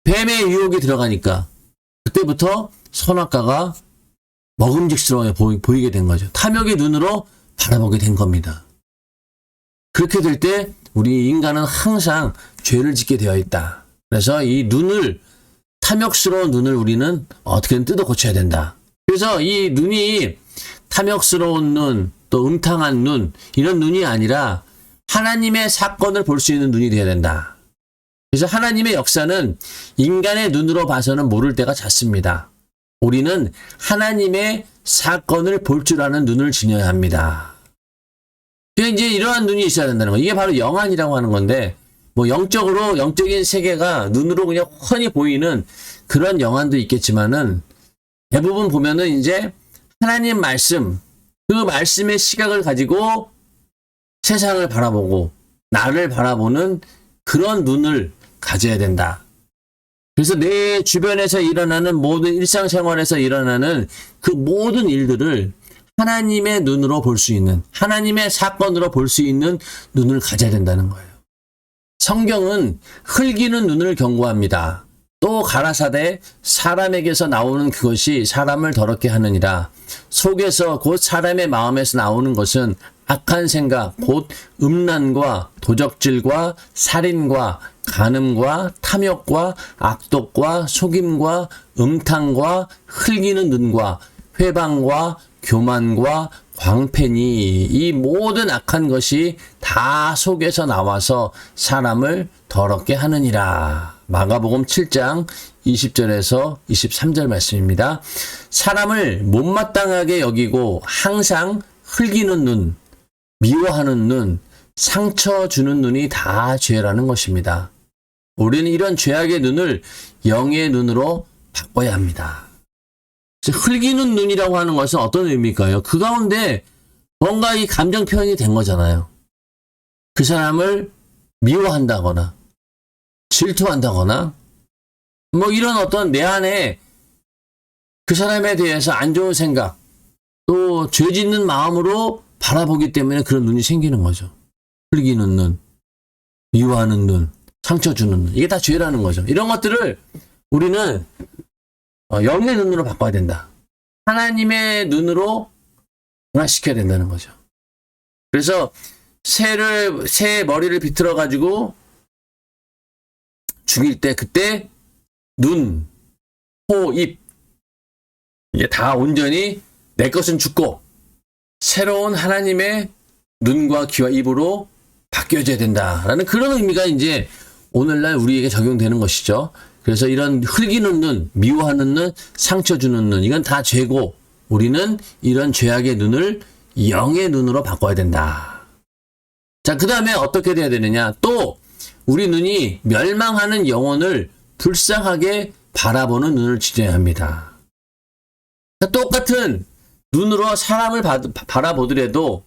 A: 뱀의 유혹이 들어가니까 그때부터 선악과가 먹음직스러워 보이게 된 거죠. 탐욕의 눈으로 바라보게 된 겁니다. 그렇게 될 때 우리 인간은 항상 죄를 짓게 되어 있다. 그래서 이 눈을, 탐욕스러운 눈을 우리는 어떻게든 뜯어 고쳐야 된다. 그래서 이 눈이 탐욕스러운 눈, 또 음탕한 눈, 이런 눈이 아니라 하나님의 사건을 볼 수 있는 눈이 되어야 된다. 그래서 하나님의 역사는 인간의 눈으로 봐서는 모를 때가 잦습니다. 우리는 하나님의 사건을 볼 줄 아는 눈을 지녀야 합니다. 이제 이러한 눈이 있어야 된다는 거예요. 이게 바로 영안이라고 하는 건데, 뭐 영적으로, 영적인 세계가 눈으로 그냥 훤히 보이는 그런 영안도 있겠지만은, 대부분 보면은 이제 하나님 말씀, 그 말씀의 시각을 가지고 세상을 바라보고 나를 바라보는 그런 눈을 가져야 된다. 그래서 내 주변에서 일어나는 모든 일상생활에서 일어나는 그 모든 일들을 하나님의 눈으로 볼 수 있는, 하나님의 사건으로 볼 수 있는 눈을 가져야 된다는 거예요. 성경은 흘기는 눈을 경고합니다. 또 가라사대 사람에게서 나오는 그것이 사람을 더럽게 하느니라. 속에서 곧 사람의 마음에서 나오는 것은 악한 생각, 곧 음란과 도적질과 살인과 간음과 탐욕과 악독과 속임과 음탕과 흘기는 눈과 회방과 교만과 광패니 이 모든 악한 것이 다 속에서 나와서 사람을 더럽게 하느니라. 마가복음 7장 20절에서 23절 말씀입니다. 사람을 못마땅하게 여기고 항상 흘기는 눈, 미워하는 눈, 상처 주는 눈이 다 죄라는 것입니다. 우리는 이런 죄악의 눈을 영의 눈으로 바꿔야 합니다. 흘기는 눈이라고 하는 것은 어떤 의미일까요? 그 가운데 뭔가 이 감정 표현이 된 거잖아요. 그 사람을 미워한다거나 질투한다거나 뭐 이런 어떤 내 안에 그 사람에 대해서 안 좋은 생각 또 죄 짓는 마음으로 바라보기 때문에 그런 눈이 생기는 거죠. 흘기는 눈, 미워하는 눈, 상처 주는 눈. 이게 다 죄라는 거죠. 이런 것들을 우리는 영의 눈으로 바꿔야 된다. 하나님의 눈으로 변화시켜야 된다는 거죠. 그래서 새 머리를 비틀어 가지고 죽일 때 그때 눈, 코, 입 이게 다 온전히 내 것은 죽고 새로운 하나님의 눈과 귀와 입으로 바뀌어져야 된다라는 그런 의미가 이제 오늘날 우리에게 적용되는 것이죠. 그래서 이런 흘기는 눈, 미워하는 눈, 상처 주는 눈 이건 다 죄고 우리는 이런 죄악의 눈을 영의 눈으로 바꿔야 된다. 자, 그 다음에 어떻게 돼야 되느냐? 또 우리 눈이 멸망하는 영혼을 불쌍하게 바라보는 눈을 지녀야 합니다. 똑같은 눈으로 사람을 바라보더라도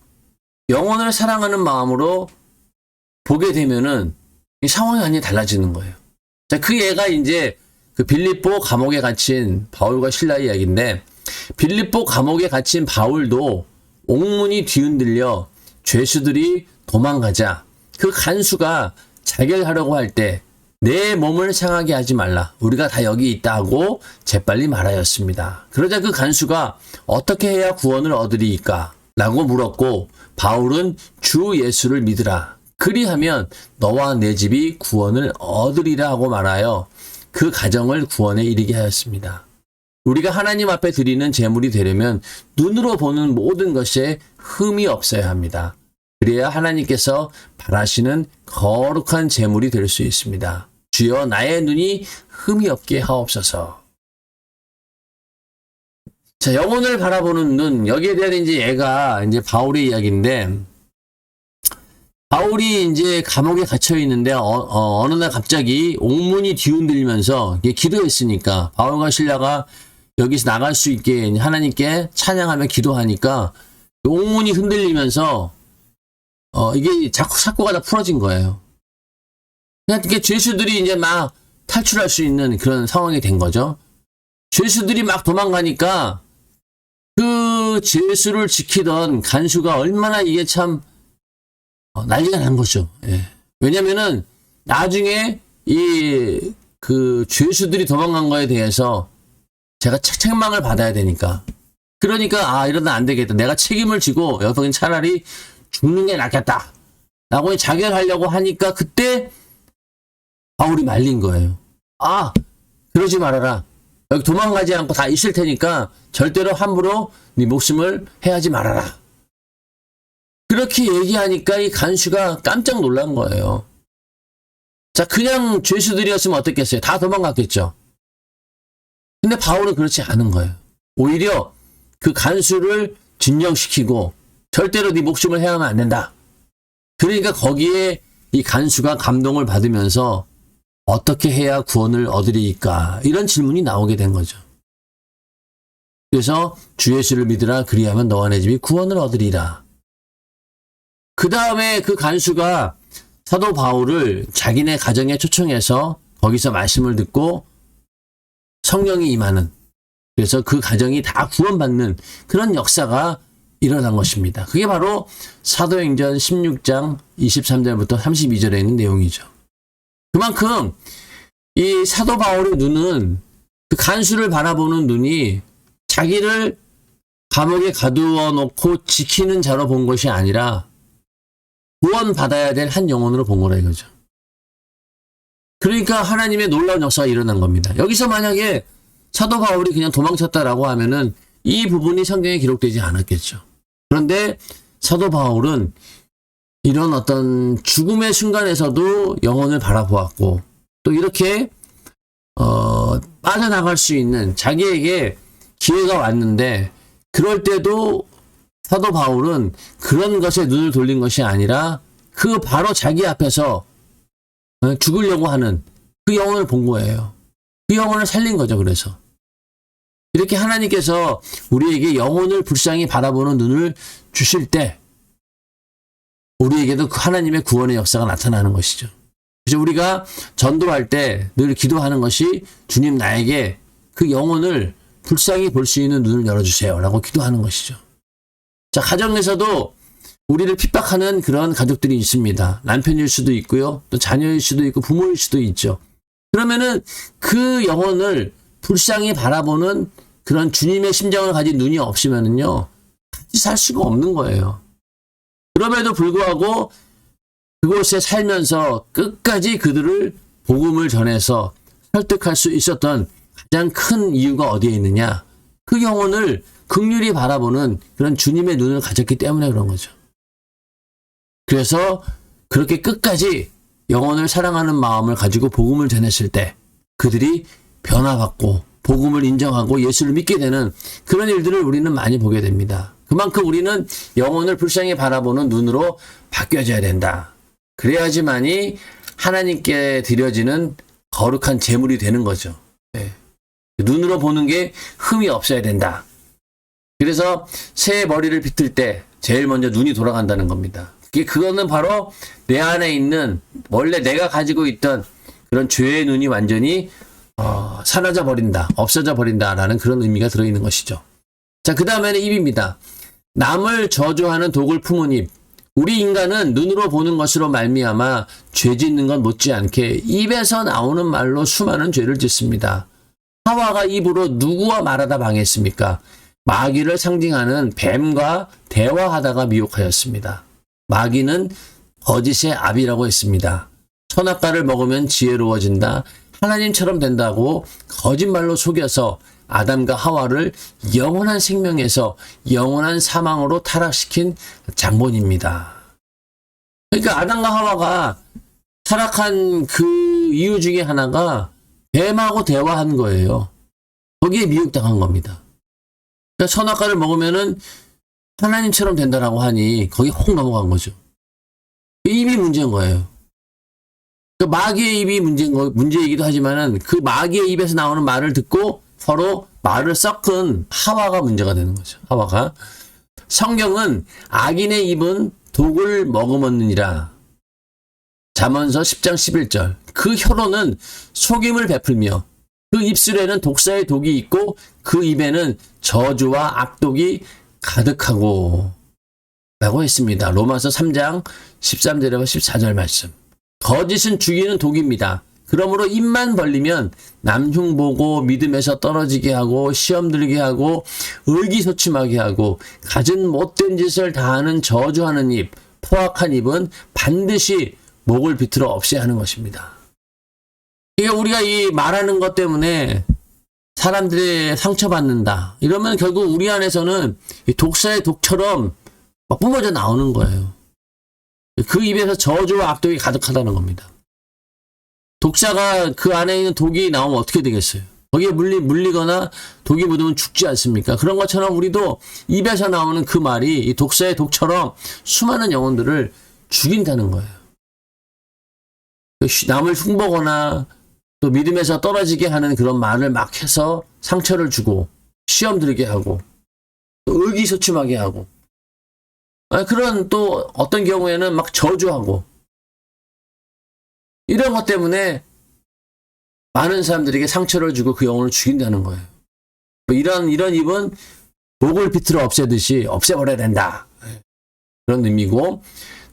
A: 영혼을 사랑하는 마음으로 보게 되면은 이 상황이 완전히 달라지는 거예요. 자, 그 예가 이제 그 빌립보 감옥에 갇힌 바울과 실라의 이야기인데 빌립보 감옥에 갇힌 바울도 옥문이 뒤흔들려 죄수들이 도망가자 그 간수가 자결하려고 할 때 내 몸을 상하게 하지 말라. 우리가 다 여기 있다 하고 재빨리 말하였습니다. 그러자 그 간수가 어떻게 해야 구원을 얻으리이까? 라고 물었고 바울은 주 예수를 믿으라. 그리하면 너와 내 집이 구원을 얻으리라 하고 말하여 그 가정을 구원에 이르게 하였습니다. 우리가 하나님 앞에 드리는 제물이 되려면 눈으로 보는 모든 것에 흠이 없어야 합니다. 그래야 하나님께서 바라시는 거룩한 제물이 될 수 있습니다. 주여 나의 눈이 흠이 없게 하옵소서. 자, 영혼을 바라보는 눈 여기에 대한 이제 얘가 이제 바울의 이야기인데 바울이 이제 감옥에 갇혀 있는데 어느 날 갑자기 옥문이 뒤흔들면서 기도했으니까 바울과 실라가 여기서 나갈 수 있게 하나님께 찬양하며 기도하니까 옥문이 흔들리면서 이게 자꾸 사고가 다 풀어진 거예요. 그러니까 죄수들이 이제 막 탈출할 수 있는 그런 상황이 된 거죠. 죄수들이 막 도망가니까 그 죄수를 지키던 간수가 얼마나 이게 참 난리가 난 거죠. 예. 왜냐면은 나중에 그 죄수들이 도망간 거에 대해서 제가 책망을 받아야 되니까. 그러니까 이러다 안 되겠다. 내가 책임을 지고 여기서 차라리 죽는 게 낫겠다. 라고 자결하려고 하니까 그때 바울이 말린 거예요. 그러지 말아라. 여기 도망가지 않고 다 있을 테니까 절대로 함부로 네 목숨을 해하지 말아라. 그렇게 얘기하니까 이 간수가 깜짝 놀란 거예요. 자, 그냥 죄수들이었으면 어땠겠어요? 다 도망갔겠죠. 근데 바울은 그렇지 않은 거예요. 오히려 그 간수를 진정시키고 절대로 네 목숨을 해야만 안 된다. 그러니까 거기에 이 간수가 감동을 받으면서 어떻게 해야 구원을 얻으리까? 이런 질문이 나오게 된 거죠. 그래서 주 예수를 믿으라 그리하면 너와 내 집이 구원을 얻으리라. 그 다음에 그 간수가 사도 바울을 자기네 가정에 초청해서 거기서 말씀을 듣고 성령이 임하는, 그래서 그 가정이 다 구원받는 그런 역사가 일어난 것입니다. 그게 바로 사도행전 16장 23절부터 32절에 있는 내용이죠. 그만큼 이 사도 바울의 눈은 그 간수를 바라보는 눈이 자기를 감옥에 가두어 놓고 지키는 자로 본 것이 아니라 구원받아야 될 한 영혼으로 본 거라 이거죠. 그러니까 하나님의 놀라운 역사가 일어난 겁니다. 여기서 만약에 사도 바울이 그냥 도망쳤다라고 하면은 이 부분이 성경에 기록되지 않았겠죠. 그런데 사도 바울은 이런 어떤 죽음의 순간에서도 영혼을 바라보았고 또 이렇게 빠져나갈 수 있는 자기에게 기회가 왔는데 그럴 때도 사도 바울은 그런 것에 눈을 돌린 것이 아니라 그 바로 자기 앞에서 죽으려고 하는 그 영혼을 본 거예요. 그 영혼을 살린 거죠. 그래서 이렇게 하나님께서 우리에게 영혼을 불쌍히 바라보는 눈을 주실 때 우리에게도 하나님의 구원의 역사가 나타나는 것이죠. 그래서 우리가 전도할 때 늘 기도하는 것이 주님 나에게 그 영혼을 불쌍히 볼 수 있는 눈을 열어주세요 라고 기도하는 것이죠. 자, 가정에서도 우리를 핍박하는 그런 가족들이 있습니다. 남편일 수도 있고요. 또 자녀일 수도 있고 부모일 수도 있죠. 그러면은 그 영혼을 불쌍히 바라보는 그런 주님의 심정을 가진 눈이 없으면은요, 같이 살 수가 없는 거예요. 그럼에도 불구하고 그곳에 살면서 끝까지 그들을 복음을 전해서 설득할 수 있었던 가장 큰 이유가 어디에 있느냐? 그 영혼을 긍휼히 바라보는 그런 주님의 눈을 가졌기 때문에 그런 거죠. 그래서 그렇게 끝까지 영혼을 사랑하는 마음을 가지고 복음을 전했을 때 그들이 변화받고 복음을 인정하고 예수를 믿게 되는 그런 일들을 우리는 많이 보게 됩니다. 그만큼 우리는 영혼을 불쌍히 바라보는 눈으로 바뀌어져야 된다. 그래야지만이 하나님께 드려지는 거룩한 제물이 되는 거죠. 네. 눈으로 보는 게 흠이 없어야 된다. 그래서 새 머리를 빗을 때 제일 먼저 눈이 돌아간다는 겁니다. 그거는 바로 내 안에 있는 원래 내가 가지고 있던 그런 죄의 눈이 완전히 사라져 버린다, 없어져 버린다라는 그런 의미가 들어있는 것이죠. 자, 그 다음에는 입입니다. 남을 저주하는 독을 품은 입. 우리 인간은 눈으로 보는 것으로 말미암아 죄 짓는 것 못지않게 입에서 나오는 말로 수많은 죄를 짓습니다. 하와가 입으로 누구와 말하다 방했습니까? 마귀를 상징하는 뱀과 대화하다가 미혹하였습니다. 마귀는 거짓의 압이라고 했습니다. 선악과를 먹으면 지혜로워진다, 하나님처럼 된다고 거짓말로 속여서 아담과 하와를 영원한 생명에서 영원한 사망으로 타락시킨 장본입니다. 그러니까 아담과 하와가 타락한 그 이유 중에 하나가 뱀하고 대화한 거예요. 거기에 미혹당한 겁니다. 그러니까 선악과를 먹으면은 하나님처럼 된다라고 하니 거기 혹 넘어간 거죠. 입이 문제인 거예요. 그 마귀의 입이 문제이기도 하지만은 그 마귀의 입에서 나오는 말을 듣고 서로 말을 섞은 하와가 문제가 되는 거죠. 하와가. 성경은 악인의 입은 독을 머금었느니라. 잠언서 10장 11절. 그 혀로는 속임을 베풀며 그 입술에는 독사의 독이 있고 그 입에는 저주와 악독이 가득하고 라고 했습니다. 로마서 3장 13절에서 14절 말씀. 거짓은 죽이는 독입니다. 그러므로 입만 벌리면 남흉 보고 믿음에서 떨어지게 하고 시험 들게 하고 의기소침하게 하고 갖은 못된 짓을 다하는 저주하는 입, 포악한 입은 반드시 목을 비틀어 없애야 하는 것입니다. 이게 우리가 이 말하는 것 때문에 사람들이 상처받는다. 이러면 결국 우리 안에서는 독사의 독처럼 막 뿜어져 나오는 거예요. 그 입에서 저주와 악독이 가득하다는 겁니다. 독사가 그 안에 있는 독이 나오면 어떻게 되겠어요? 거기에 물리거나 독이 묻으면 죽지 않습니까? 그런 것처럼 우리도 입에서 나오는 그 말이 이 독사의 독처럼 수많은 영혼들을 죽인다는 거예요. 남을 흉보거나 또 믿음에서 떨어지게 하는 그런 말을 막 해서 상처를 주고 시험 들게 하고 또 의기소침하게 하고 그런 또 어떤 경우에는 막 저주하고 이런 것 때문에 많은 사람들에게 상처를 주고 그 영혼을 죽인다는 거예요. 이런 입은 독을 비틀어 없애듯이 없애버려야 된다. 그런 의미고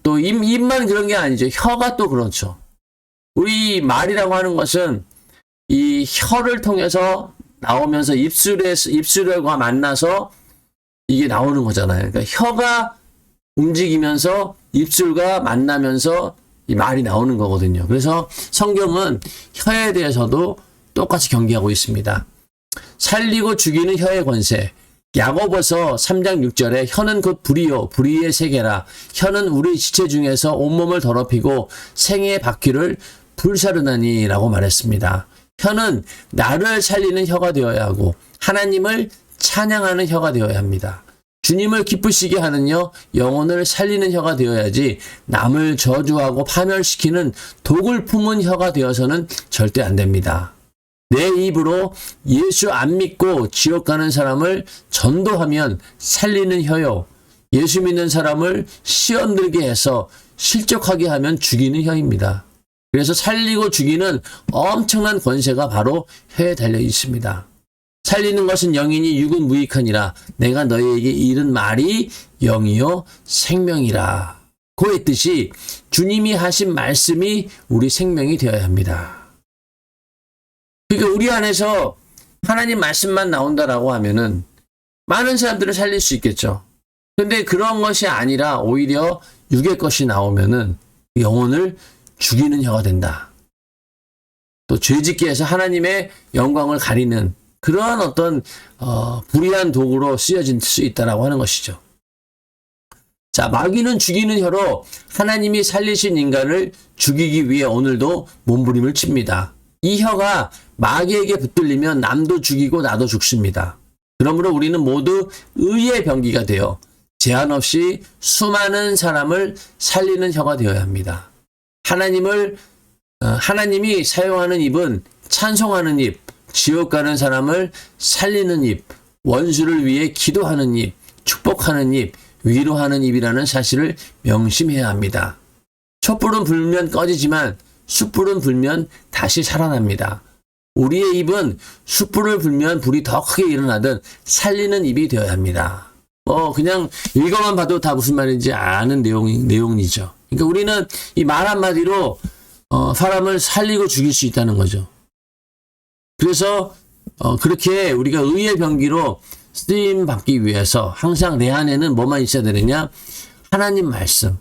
A: 또 입만 그런 게 아니죠. 혀가 또 그렇죠. 우리 말이라고 하는 것은 이 혀를 통해서 나오면서 입술과 만나서 이게 나오는 거잖아요. 그러니까 혀가 움직이면서 입술과 만나면서 이 말이 나오는 거거든요. 그래서 성경은 혀에 대해서도 똑같이 경계하고 있습니다. 살리고 죽이는 혀의 권세. 야고보서 3장 6절에 혀는 곧 불이요 불의의 세계라. 혀는 우리 지체 중에서 온몸을 더럽히고 생의 바퀴를 불사르나니 라고 말했습니다. 혀는 나를 살리는 혀가 되어야 하고 하나님을 찬양하는 혀가 되어야 합니다. 주님을 기쁘시게 하는 혀, 영혼을 살리는 혀가 되어야지 남을 저주하고 파멸시키는 독을 품은 혀가 되어서는 절대 안 됩니다. 내 입으로 예수 안 믿고 지옥 가는 사람을 전도하면 살리는 혀요. 예수 믿는 사람을 시험 들게 해서 실족하게 하면 죽이는 혀입니다. 그래서 살리고 죽이는 엄청난 권세가 바로 혀에 달려 있습니다. 살리는 것은 영이니 육은 무익하니라. 내가 너희에게 이른 말이 영이요 생명이라. 그 했듯이 주님이 하신 말씀이 우리 생명이 되어야 합니다. 그러니까 우리 안에서 하나님 말씀만 나온다라고 하면은 많은 사람들을 살릴 수 있겠죠. 근데 그런 것이 아니라 오히려 육의 것이 나오면은 영혼을 죽이는 혀가 된다. 또 죄짓게 해서 하나님의 영광을 가리는 그러한 어떤 불의한 도구로 쓰여질 수 있다라고 하는 것이죠. 자, 마귀는 죽이는 혀로 하나님이 살리신 인간을 죽이기 위해 오늘도 몸부림을 칩니다. 이 혀가 마귀에게 붙들리면 남도 죽이고 나도 죽습니다. 그러므로 우리는 모두 의의 병기가 되어 제한 없이 수많은 사람을 살리는 혀가 되어야 합니다. 하나님이 사용하는 입은 찬송하는 입, 지옥 가는 사람을 살리는 입, 원수를 위해 기도하는 입, 축복하는 입, 위로하는 입이라는 사실을 명심해야 합니다. 촛불은 불면 꺼지지만 숯불은 불면 다시 살아납니다. 우리의 입은 숯불을 불면 불이 더 크게 일어나듯 살리는 입이 되어야 합니다. 그냥 읽어만 봐도 다 무슨 말인지 아는 내용이죠. 그러니까 우리는 이 말 한마디로 사람을 살리고 죽일 수 있다는 거죠. 그래서 그렇게 우리가 의의 병기로 쓰임 받기 위해서 항상 내 안에는 뭐만 있어야 되느냐? 하나님 말씀.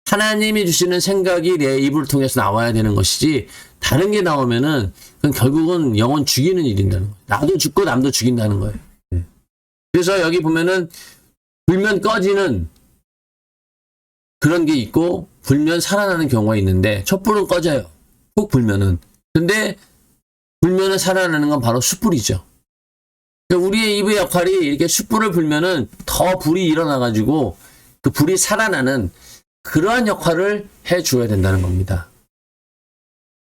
A: 하나님이 주시는 생각이 내 입을 통해서 나와야 되는 것이지 다른 게 나오면은 그건 결국은 영혼 죽이는 일인다는 거예요. 나도 죽고 남도 죽인다는 거예요. 그래서 여기 보면은 불면 꺼지는 그런 게 있고 불면 살아나는 경우가 있는데 촛불은 꺼져요. 꼭 불면은. 근데 불면은 살아나는 건 바로 숯불이죠. 그러니까 우리의 입의 역할이 이렇게 숯불을 불면은 더 불이 일어나가지고 그 불이 살아나는 그러한 역할을 해줘야 된다는 겁니다.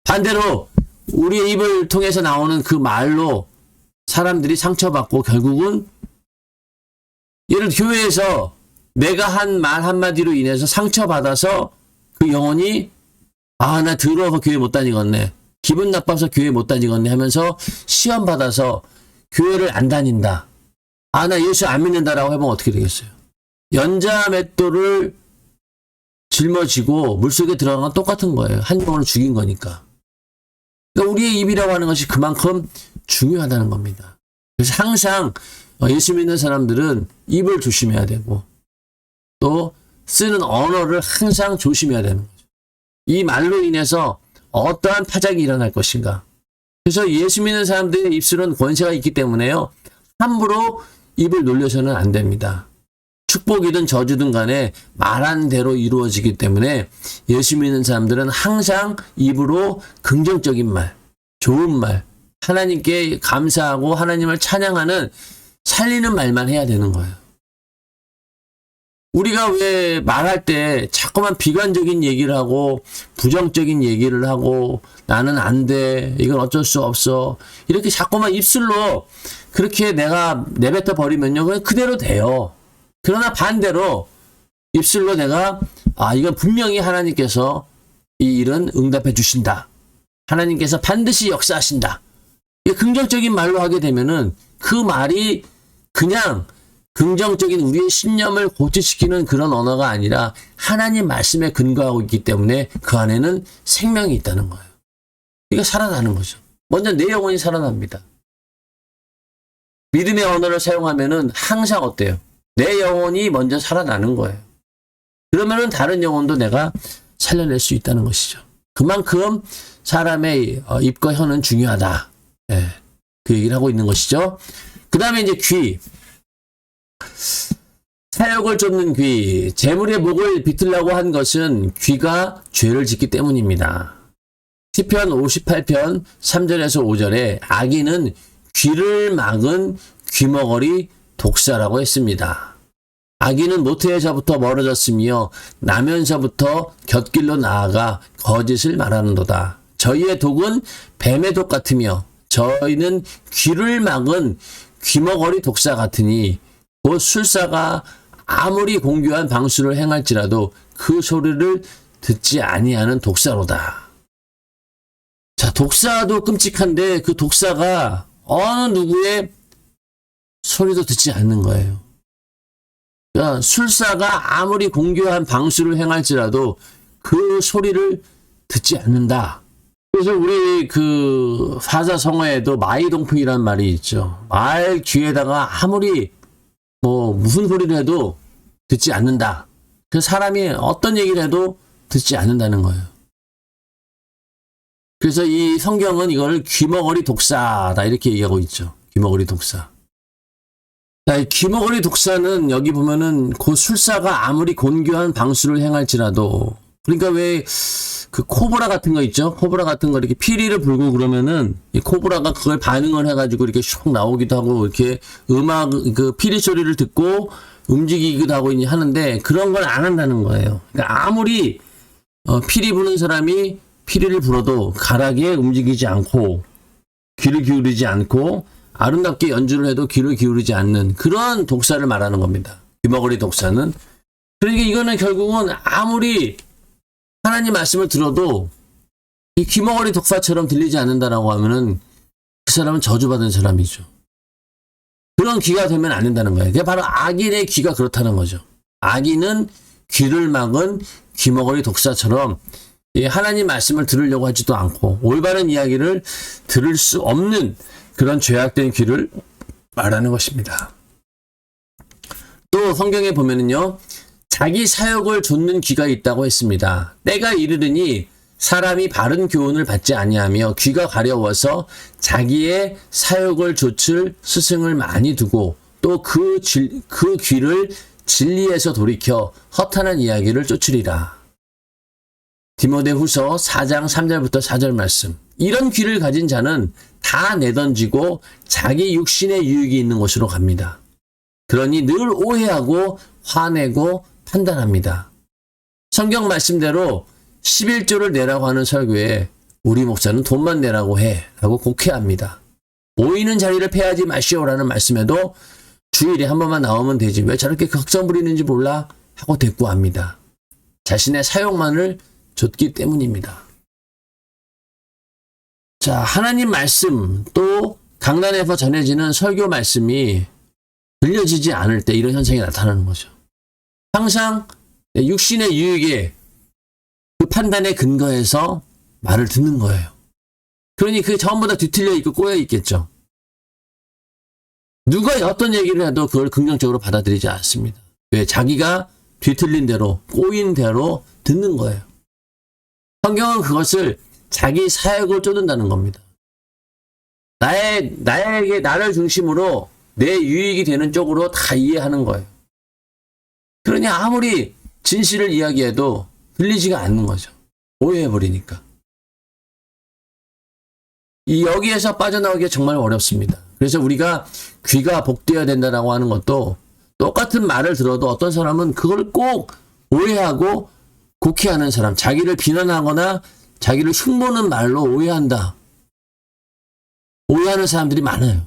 A: 반대로 우리의 입을 통해서 나오는 그 말로 사람들이 상처받고 결국은 예를 들어 교회에서 내가 한 말 한마디로 인해서 상처받아서 그 영혼이 나 더러워서 교회 못 다니겠네. 기분 나빠서 교회 못 다니겠네 하면서 시험 받아서 교회를 안 다닌다. 나 예수 안 믿는다라고 해보면 어떻게 되겠어요? 연자 맷돌을 짊어지고 물속에 들어간 건 똑같은 거예요. 한 영혼을 죽인 거니까. 그러니까 우리의 입이라고 하는 것이 그만큼 중요하다는 겁니다. 그래서 항상 예수 믿는 사람들은 입을 조심해야 되고 또 쓰는 언어를 항상 조심해야 되는 거죠. 이 말로 인해서 어떠한 파장이 일어날 것인가. 그래서 예수 믿는 사람들의 입술은 권세가 있기 때문에요. 함부로 입을 놀려서는 안 됩니다. 축복이든 저주든 간에 말한 대로 이루어지기 때문에 예수 믿는 사람들은 항상 입으로 긍정적인 말, 좋은 말, 하나님께 감사하고 하나님을 찬양하는 살리는 말만 해야 되는 거예요. 우리가 왜 말할 때 자꾸만 비관적인 얘기를 하고 부정적인 얘기를 하고 나는 안 돼, 이건 어쩔 수 없어, 이렇게 자꾸만 입술로 그렇게 내가 내뱉어 버리면요, 그냥 그대로 돼요. 그러나 반대로 입술로 내가 이건 분명히 하나님께서 이 일은 응답해 주신다, 하나님께서 반드시 역사하신다, 긍정적인 말로 하게 되면은 그 말이 그냥 긍정적인 우리의 신념을 고취시키는 그런 언어가 아니라 하나님 말씀에 근거하고 있기 때문에 그 안에는 생명이 있다는 거예요. 이게 살아나는 거죠. 먼저 내 영혼이 살아납니다. 믿음의 언어를 사용하면은 항상 어때요? 내 영혼이 먼저 살아나는 거예요. 그러면은 다른 영혼도 내가 살려낼 수 있다는 것이죠. 그만큼 사람의 입과 혀는 중요하다. 예, 그 얘기를 하고 있는 것이죠. 그 다음에 이제 귀. 사역을 쫓는 귀. 재물의 목을 비틀라고 한 것은 귀가 죄를 짓기 때문입니다. 시편 58편 3절에서 5절에 악인은 귀를 막은 귀머거리 독사라고 했습니다. 악인은 모태에서부터 멀어졌으며 나면서부터 곁길로 나아가 거짓을 말하는도다. 저희의 독은 뱀의 독 같으며 저희는 귀를 막은 귀머거리 독사 같으니 곧 술사가 아무리 공교한 방수를 행할지라도 그 소리를 듣지 아니하는 독사로다. 자, 독사도 끔찍한데 그 독사가 어느 누구의 소리도 듣지 않는 거예요. 그러니까 술사가 아무리 공교한 방수를 행할지라도 그 소리를 듣지 않는다. 그래서 우리 그 사자성어에도 마이동풍이라는 말이 있죠. 말 귀에다가 아무리 무슨 소리를 해도 듣지 않는다. 그 사람이 어떤 얘기를 해도 듣지 않는다는 거예요. 그래서 이 성경은 이걸 귀머거리 독사다 이렇게 얘기하고 있죠. 귀머거리 독사. 자, 이 귀머거리 독사는 여기 보면은 그 술사가 아무리 곤교한 방수를 행할지라도, 그러니까 왜 그 코브라 같은 거 있죠? 코브라 같은 거 이렇게 피리를 불고 그러면은 이 코브라가 그걸 반응을 해가지고 이렇게 슉 나오기도 하고 이렇게 그 피리 소리를 듣고 움직이기도 하고 하는데 그런 걸 안 한다는 거예요. 그러니까 아무리 피리 부는 사람이 피리를 불어도 가락에 움직이지 않고 귀를 기울이지 않고 아름답게 연주를 해도 귀를 기울이지 않는 그런 독사를 말하는 겁니다. 귀머거리 독사는. 그러니까 이거는 결국은 아무리 하나님 말씀을 들어도 이 귀머거리 독사처럼 들리지 않는다라고 하면은 그 사람은 저주받은 사람이죠. 그런 귀가 되면 안 된다는 거예요. 그게 바로 악인의 귀가 그렇다는 거죠. 악인은 귀를 막은 귀머거리 독사처럼 하나님 말씀을 들으려고 하지도 않고 올바른 이야기를 들을 수 없는 그런 죄악된 귀를 말하는 것입니다. 또 성경에 보면은요, 자기 사역을 좇는 귀가 있다고 했습니다. 때가 이르르니 사람이 바른 교훈을 받지 아니하며 귀가 가려워서 자기의 사역을 좇을 스승을 많이 두고 또 그 귀를 진리에서 돌이켜 허탄한 이야기를 쫓으리라. 디모데후서 4장 3절부터 4절 말씀. 이런 귀를 가진 자는 다 내던지고 자기 육신의 유익이 있는 곳으로 갑니다. 그러니 늘 오해하고 화내고 판단합니다. 성경 말씀대로 11조를 내라고 하는 설교에 우리 목사는 돈만 내라고 해 라고 곡해합니다. 모이는 자리를 패하지 마시오라는 말씀에도 주일에 한 번만 나오면 되지 왜 저렇게 걱정 부리는지 몰라 하고 대꾸합니다. 자신의 사역만을 좇기 때문입니다. 자, 하나님 말씀 또 강단에서 전해지는 설교 말씀이 들려지지 않을 때 이런 현상이 나타나는 거죠. 항상 육신의 유익에 그 판단에 근거해서 말을 듣는 거예요. 그러니 그게 전부 다 뒤틀려 있고 꼬여 있겠죠. 누가 어떤 얘기를 해도 그걸 긍정적으로 받아들이지 않습니다. 왜? 자기가 뒤틀린 대로 꼬인 대로 듣는 거예요. 성경은 그것을 자기 사역을 쫓는다는 겁니다. 나를 중심으로 내 유익이 되는 쪽으로 다 이해하는 거예요. 그러니 아무리 진실을 이야기해도 들리지가 않는 거죠. 오해해버리니까. 여기에서 빠져나오기가 정말 어렵습니다. 그래서 우리가 귀가 복되어야 된다라고 하는 것도 똑같은 말을 들어도 어떤 사람은 그걸 꼭 오해하고 곡해하는 사람, 자기를 비난하거나 자기를 흉보는 말로 오해한다. 오해하는 사람들이 많아요.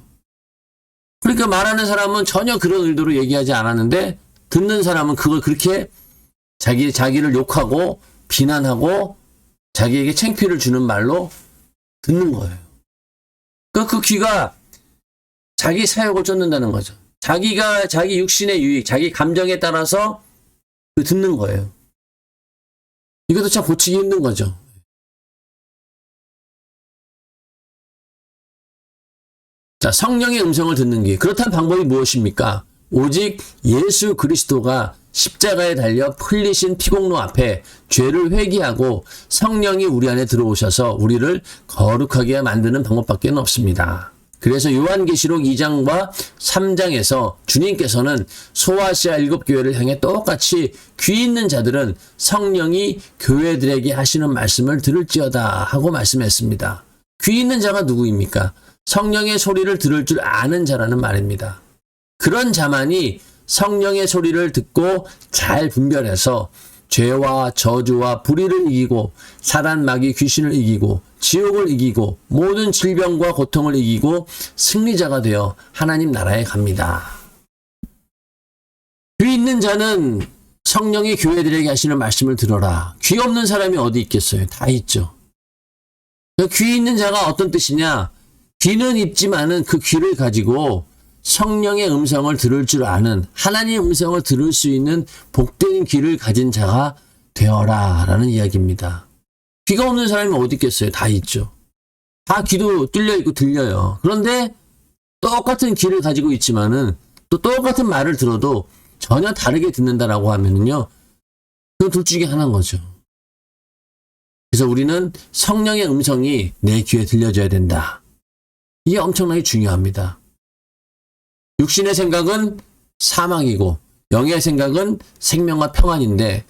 A: 그러니까 말하는 사람은 전혀 그런 의도로 얘기하지 않았는데 듣는 사람은 그걸 그렇게 자기를 욕하고 비난하고 자기에게 창피를 주는 말로 듣는 거예요. 그러니까 그 귀가 자기 사욕을 쫓는다는 거죠. 자기 육신의 유익, 자기 감정에 따라서 듣는 거예요. 이것도 참 고치기 힘든 거죠. 자, 성령의 음성을 듣는 귀. 그렇다면 방법이 무엇입니까? 오직 예수 그리스도가 십자가에 달려 흘리신 피공로 앞에 죄를 회개하고 성령이 우리 안에 들어오셔서 우리를 거룩하게 만드는 방법밖에 없습니다. 그래서 요한계시록 2장과 3장에서 주님께서는 소아시아 7교회를 향해 똑같이 귀 있는 자들은 성령이 교회들에게 하시는 말씀을 들을지어다 하고 말씀했습니다. 귀 있는 자가 누구입니까? 성령의 소리를 들을 줄 아는 자라는 말입니다. 그런 자만이 성령의 소리를 듣고 잘 분별해서 죄와 저주와 불의를 이기고 사단 마귀 귀신을 이기고 지옥을 이기고 모든 질병과 고통을 이기고 승리자가 되어 하나님 나라에 갑니다. 귀 있는 자는 성령이 교회들에게 하시는 말씀을 들어라. 귀 없는 사람이 어디 있겠어요? 다 있죠. 귀 있는 자가 어떤 뜻이냐? 귀는 있지만은 그 귀를 가지고 성령의 음성을 들을 줄 아는, 하나님의 음성을 들을 수 있는 복된 귀를 가진 자가 되어라 라는 이야기입니다. 귀가 없는 사람이 어디 있겠어요? 다 있죠. 다 귀도 뚫려 있고 들려요. 그런데 똑같은 귀를 가지고 있지만은 또 똑같은 말을 들어도 전혀 다르게 듣는다라고 하면은요, 그 둘 중에 하나인 거죠. 그래서 우리는 성령의 음성이 내 귀에 들려줘야 된다. 이게 엄청나게 중요합니다. 육신의 생각은 사망이고 영의 생각은 생명과 평안인데,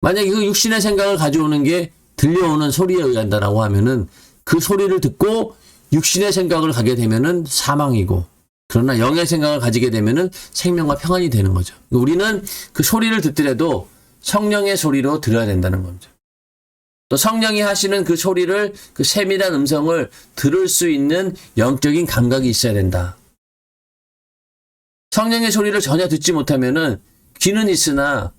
A: 만약에 그 육신의 생각을 가져오는 게 들려오는 소리에 의한다라고 하면은 그 소리를 듣고 육신의 생각을 가게 되면은 사망이고, 그러나 영의 생각을 가지게 되면은 생명과 평안이 되는 거죠. 우리는 그 소리를 듣더라도 성령의 소리로 들어야 된다는 거죠. 또 성령이 하시는 그 소리를, 그 세밀한 음성을 들을 수 있는 영적인 감각이 있어야 된다. 성령의 소리를 전혀 듣지 못하면은 귀는 있으나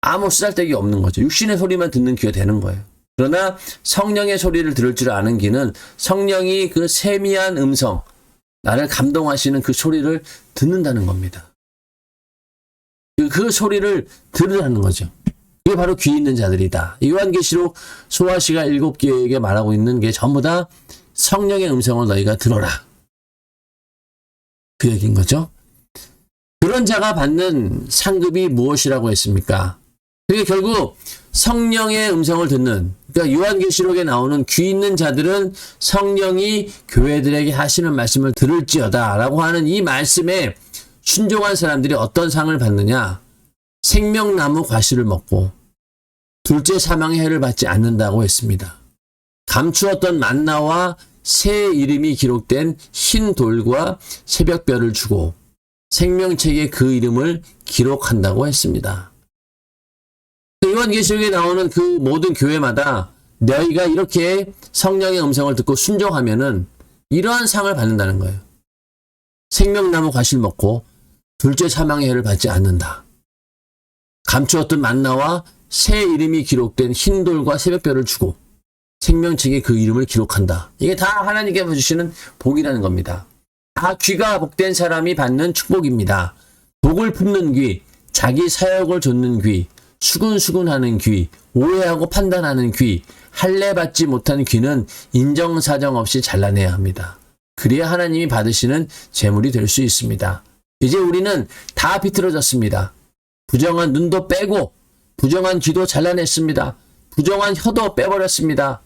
A: 아무 쓰잘데기 없는 거죠. 육신의 소리만 듣는 귀가 되는 거예요. 그러나 성령의 소리를 들을 줄 아는 귀는 성령이 그 세미한 음성, 나를 감동하시는 그 소리를 듣는다는 겁니다. 그 소리를 들으라는 거죠. 이게 바로 귀 있는 자들이다. 요한계시록 소아시아 7교회에게 말하고 있는 게 전부 다 성령의 음성을 너희가 들어라. 그 얘기인 거죠. 그런 자가 받는 상급이 무엇이라고 했습니까? 그게 결국 성령의 음성을 듣는, 그러니까 요한계시록에 나오는 귀 있는 자들은 성령이 교회들에게 하시는 말씀을 들을지어다 라고 하는 이 말씀에 순종한 사람들이 어떤 상을 받느냐? 생명나무 과실을 먹고 둘째 사망의 해를 받지 않는다고 했습니다. 감추었던 만나와 새 이름이 기록된 흰 돌과 새벽별을 주고 생명책에 그 이름을 기록한다고 했습니다. 요한계시록에 나오는 그 모든 교회마다 너희가 이렇게 성령의 음성을 듣고 순종하면은 이러한 상을 받는다는 거예요. 생명나무 과실 먹고 둘째 사망의 해를 받지 않는다. 감추었던 만나와 새 이름이 기록된 흰 돌과 새벽별을 주고 생명책에 그 이름을 기록한다. 이게 다 하나님께서 주시는 복이라는 겁니다. 다 귀가 복된 사람이 받는 축복입니다. 복을 품는 귀, 자기 사역을 좇는 귀, 수근수근하는 귀, 오해하고 판단하는 귀, 할례 받지 못한 귀는 인정사정 없이 잘라내야 합니다. 그래야 하나님이 받으시는 재물이 될 수 있습니다. 이제 우리는 다 비틀어졌습니다. 부정한 눈도 빼고 부정한 귀도 잘라냈습니다. 부정한 혀도 빼버렸습니다.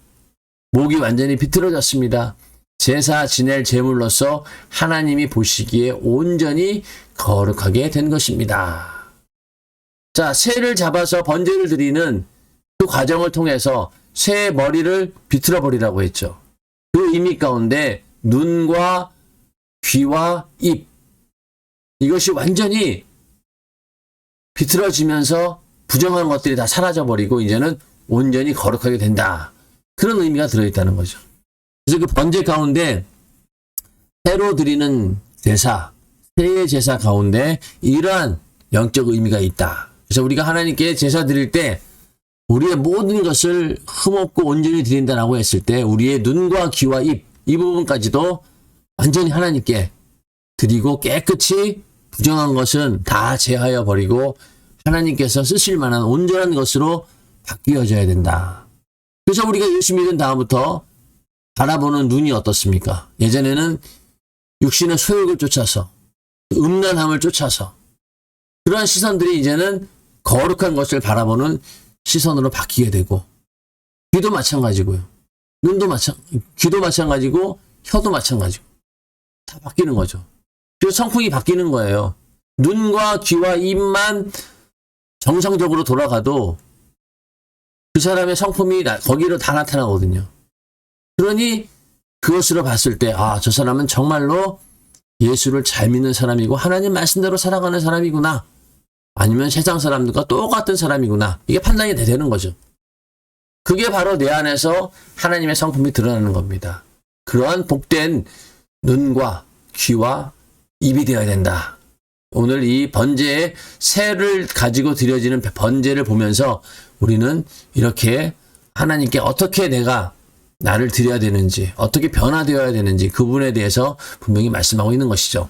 A: 목이 완전히 비틀어졌습니다. 제사 지낼 제물로서 하나님이 보시기에 온전히 거룩하게 된 것입니다. 자, 새를 잡아서 번제를 드리는 그 과정을 통해서 새의 머리를 비틀어 버리라고 했죠. 그 의미 가운데 눈과 귀와 입, 이것이 완전히 비틀어지면서 부정한 것들이 다 사라져 버리고 이제는 온전히 거룩하게 된다. 그런 의미가 들어있다는 거죠. 그래서 그 번제 가운데 새로 드리는 제사, 새의 제사 가운데 이러한 영적 의미가 있다. 그래서 우리가 하나님께 제사 드릴 때 우리의 모든 것을 흠없고 온전히 드린다라고 했을 때 우리의 눈과 귀와 입, 이 부분까지도 완전히 하나님께 드리고 깨끗이 부정한 것은 다 제하여 버리고 하나님께서 쓰실 만한 온전한 것으로 바뀌어져야 된다. 그래서 우리가 예수 믿은 다음부터 바라보는 눈이 어떻습니까? 예전에는 육신의 소욕을 쫓아서 음란함을 쫓아서 그러한 시선들이 이제는 거룩한 것을 바라보는 시선으로 바뀌게 되고 귀도 마찬가지고요. 귀도 마찬가지고 혀도 마찬가지고 다 바뀌는 거죠. 그래서 성품이 바뀌는 거예요. 눈과 귀와 입만 정상적으로 돌아가도 그 사람의 성품이 거기로 다 나타나거든요. 그러니 그것으로 봤을 때 저 사람은 정말로 예수를 잘 믿는 사람이고 하나님 말씀대로 살아가는 사람이구나. 아니면 세상 사람들과 똑같은 사람이구나. 이게 판단이 되는 거죠. 그게 바로 내 안에서 하나님의 성품이 드러나는 겁니다. 그러한 복된 눈과 귀와 입이 되어야 된다. 오늘 이 번제의 새를 가지고 드려지는 번제를 보면서 우리는 이렇게 하나님께 어떻게 내가 나를 드려야 되는지, 어떻게 변화되어야 되는지 그 부분에 대해서 분명히 말씀하고 있는 것이죠.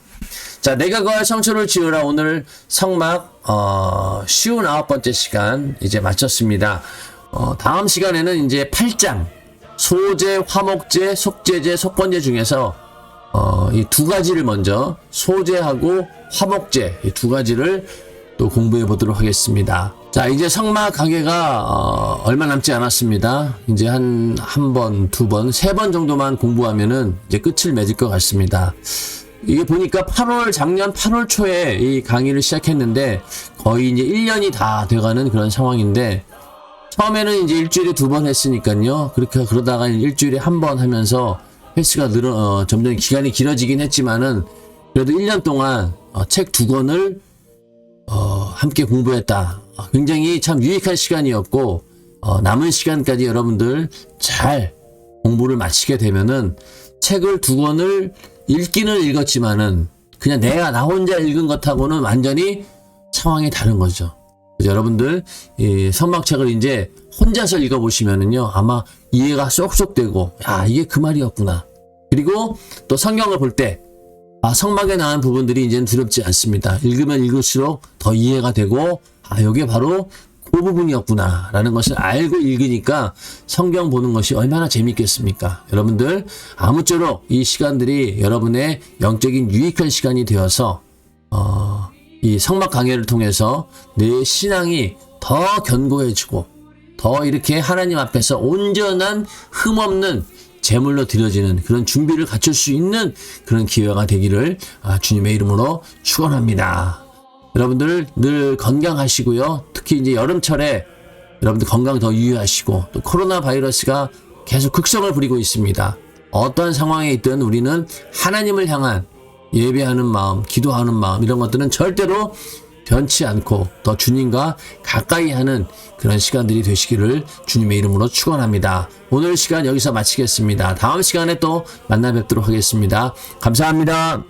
A: 자, 내가 거할 성소를 지으라. 오늘 성막 59번째 시간 이제 마쳤습니다. 다음 시간에는 이제 8장 소제, 화목제, 속제제, 속건제 중에서 이 두 가지를 먼저 소제하고 화목제 이 두 가지를 또 공부해 보도록 하겠습니다. 자, 이제 성막 가게가 얼마 남지 않았습니다. 이제 한 번, 두 번, 세 번 정도만 공부하면은 이제 끝을 맺을 것 같습니다. 이게 보니까 작년 8월 초에 이 강의를 시작했는데 거의 이제 1년이 다 돼가는 그런 상황인데 처음에는 이제 일주일에 2번 했으니까요. 그러다가 일주일에 1번 하면서 횟수가 점점 기간이 길어지긴 했지만은 그래도 1년 동안 책 2권을 함께 공부했다. 굉장히 참 유익한 시간이었고 남은 시간까지 여러분들 잘 공부를 마치게 되면은 책을 2권을 읽기는 읽었지만은 그냥 나 혼자 읽은 것하고는 완전히 상황이 다른 거죠. 그래서 여러분들 이 성막책을 이제 혼자서 읽어보시면은요 아마 이해가 쏙쏙 되고 이게 그 말이었구나. 그리고 또 성경을 볼 때 성막에 나온 부분들이 이제는 두렵지 않습니다. 읽으면 읽을수록 더 이해가 되고 이게 바로 그 부분이었구나 라는 것을 알고 읽으니까 성경 보는 것이 얼마나 재밌겠습니까? 여러분들 아무쪼록 이 시간들이 여러분의 영적인 유익한 시간이 되어서 이 성막 강해를 통해서 내 신앙이 더 견고해지고 더 이렇게 하나님 앞에서 온전한 흠없는 제물로 드려지는 그런 준비를 갖출 수 있는 그런 기회가 되기를 주님의 이름으로 축원합니다. 여러분들 늘 건강하시고요. 특히 이제 여름철에 여러분들 건강 더 유의하시고 또 코로나 바이러스가 계속 극성을 부리고 있습니다. 어떠한 상황에 있든 우리는 하나님을 향한 예배하는 마음, 기도하는 마음 이런 것들은 절대로 변치 않고 더 주님과 가까이 하는 그런 시간들이 되시기를 주님의 이름으로 축원합니다. 오늘 시간 여기서 마치겠습니다. 다음 시간에 또 만나 뵙도록 하겠습니다. 감사합니다.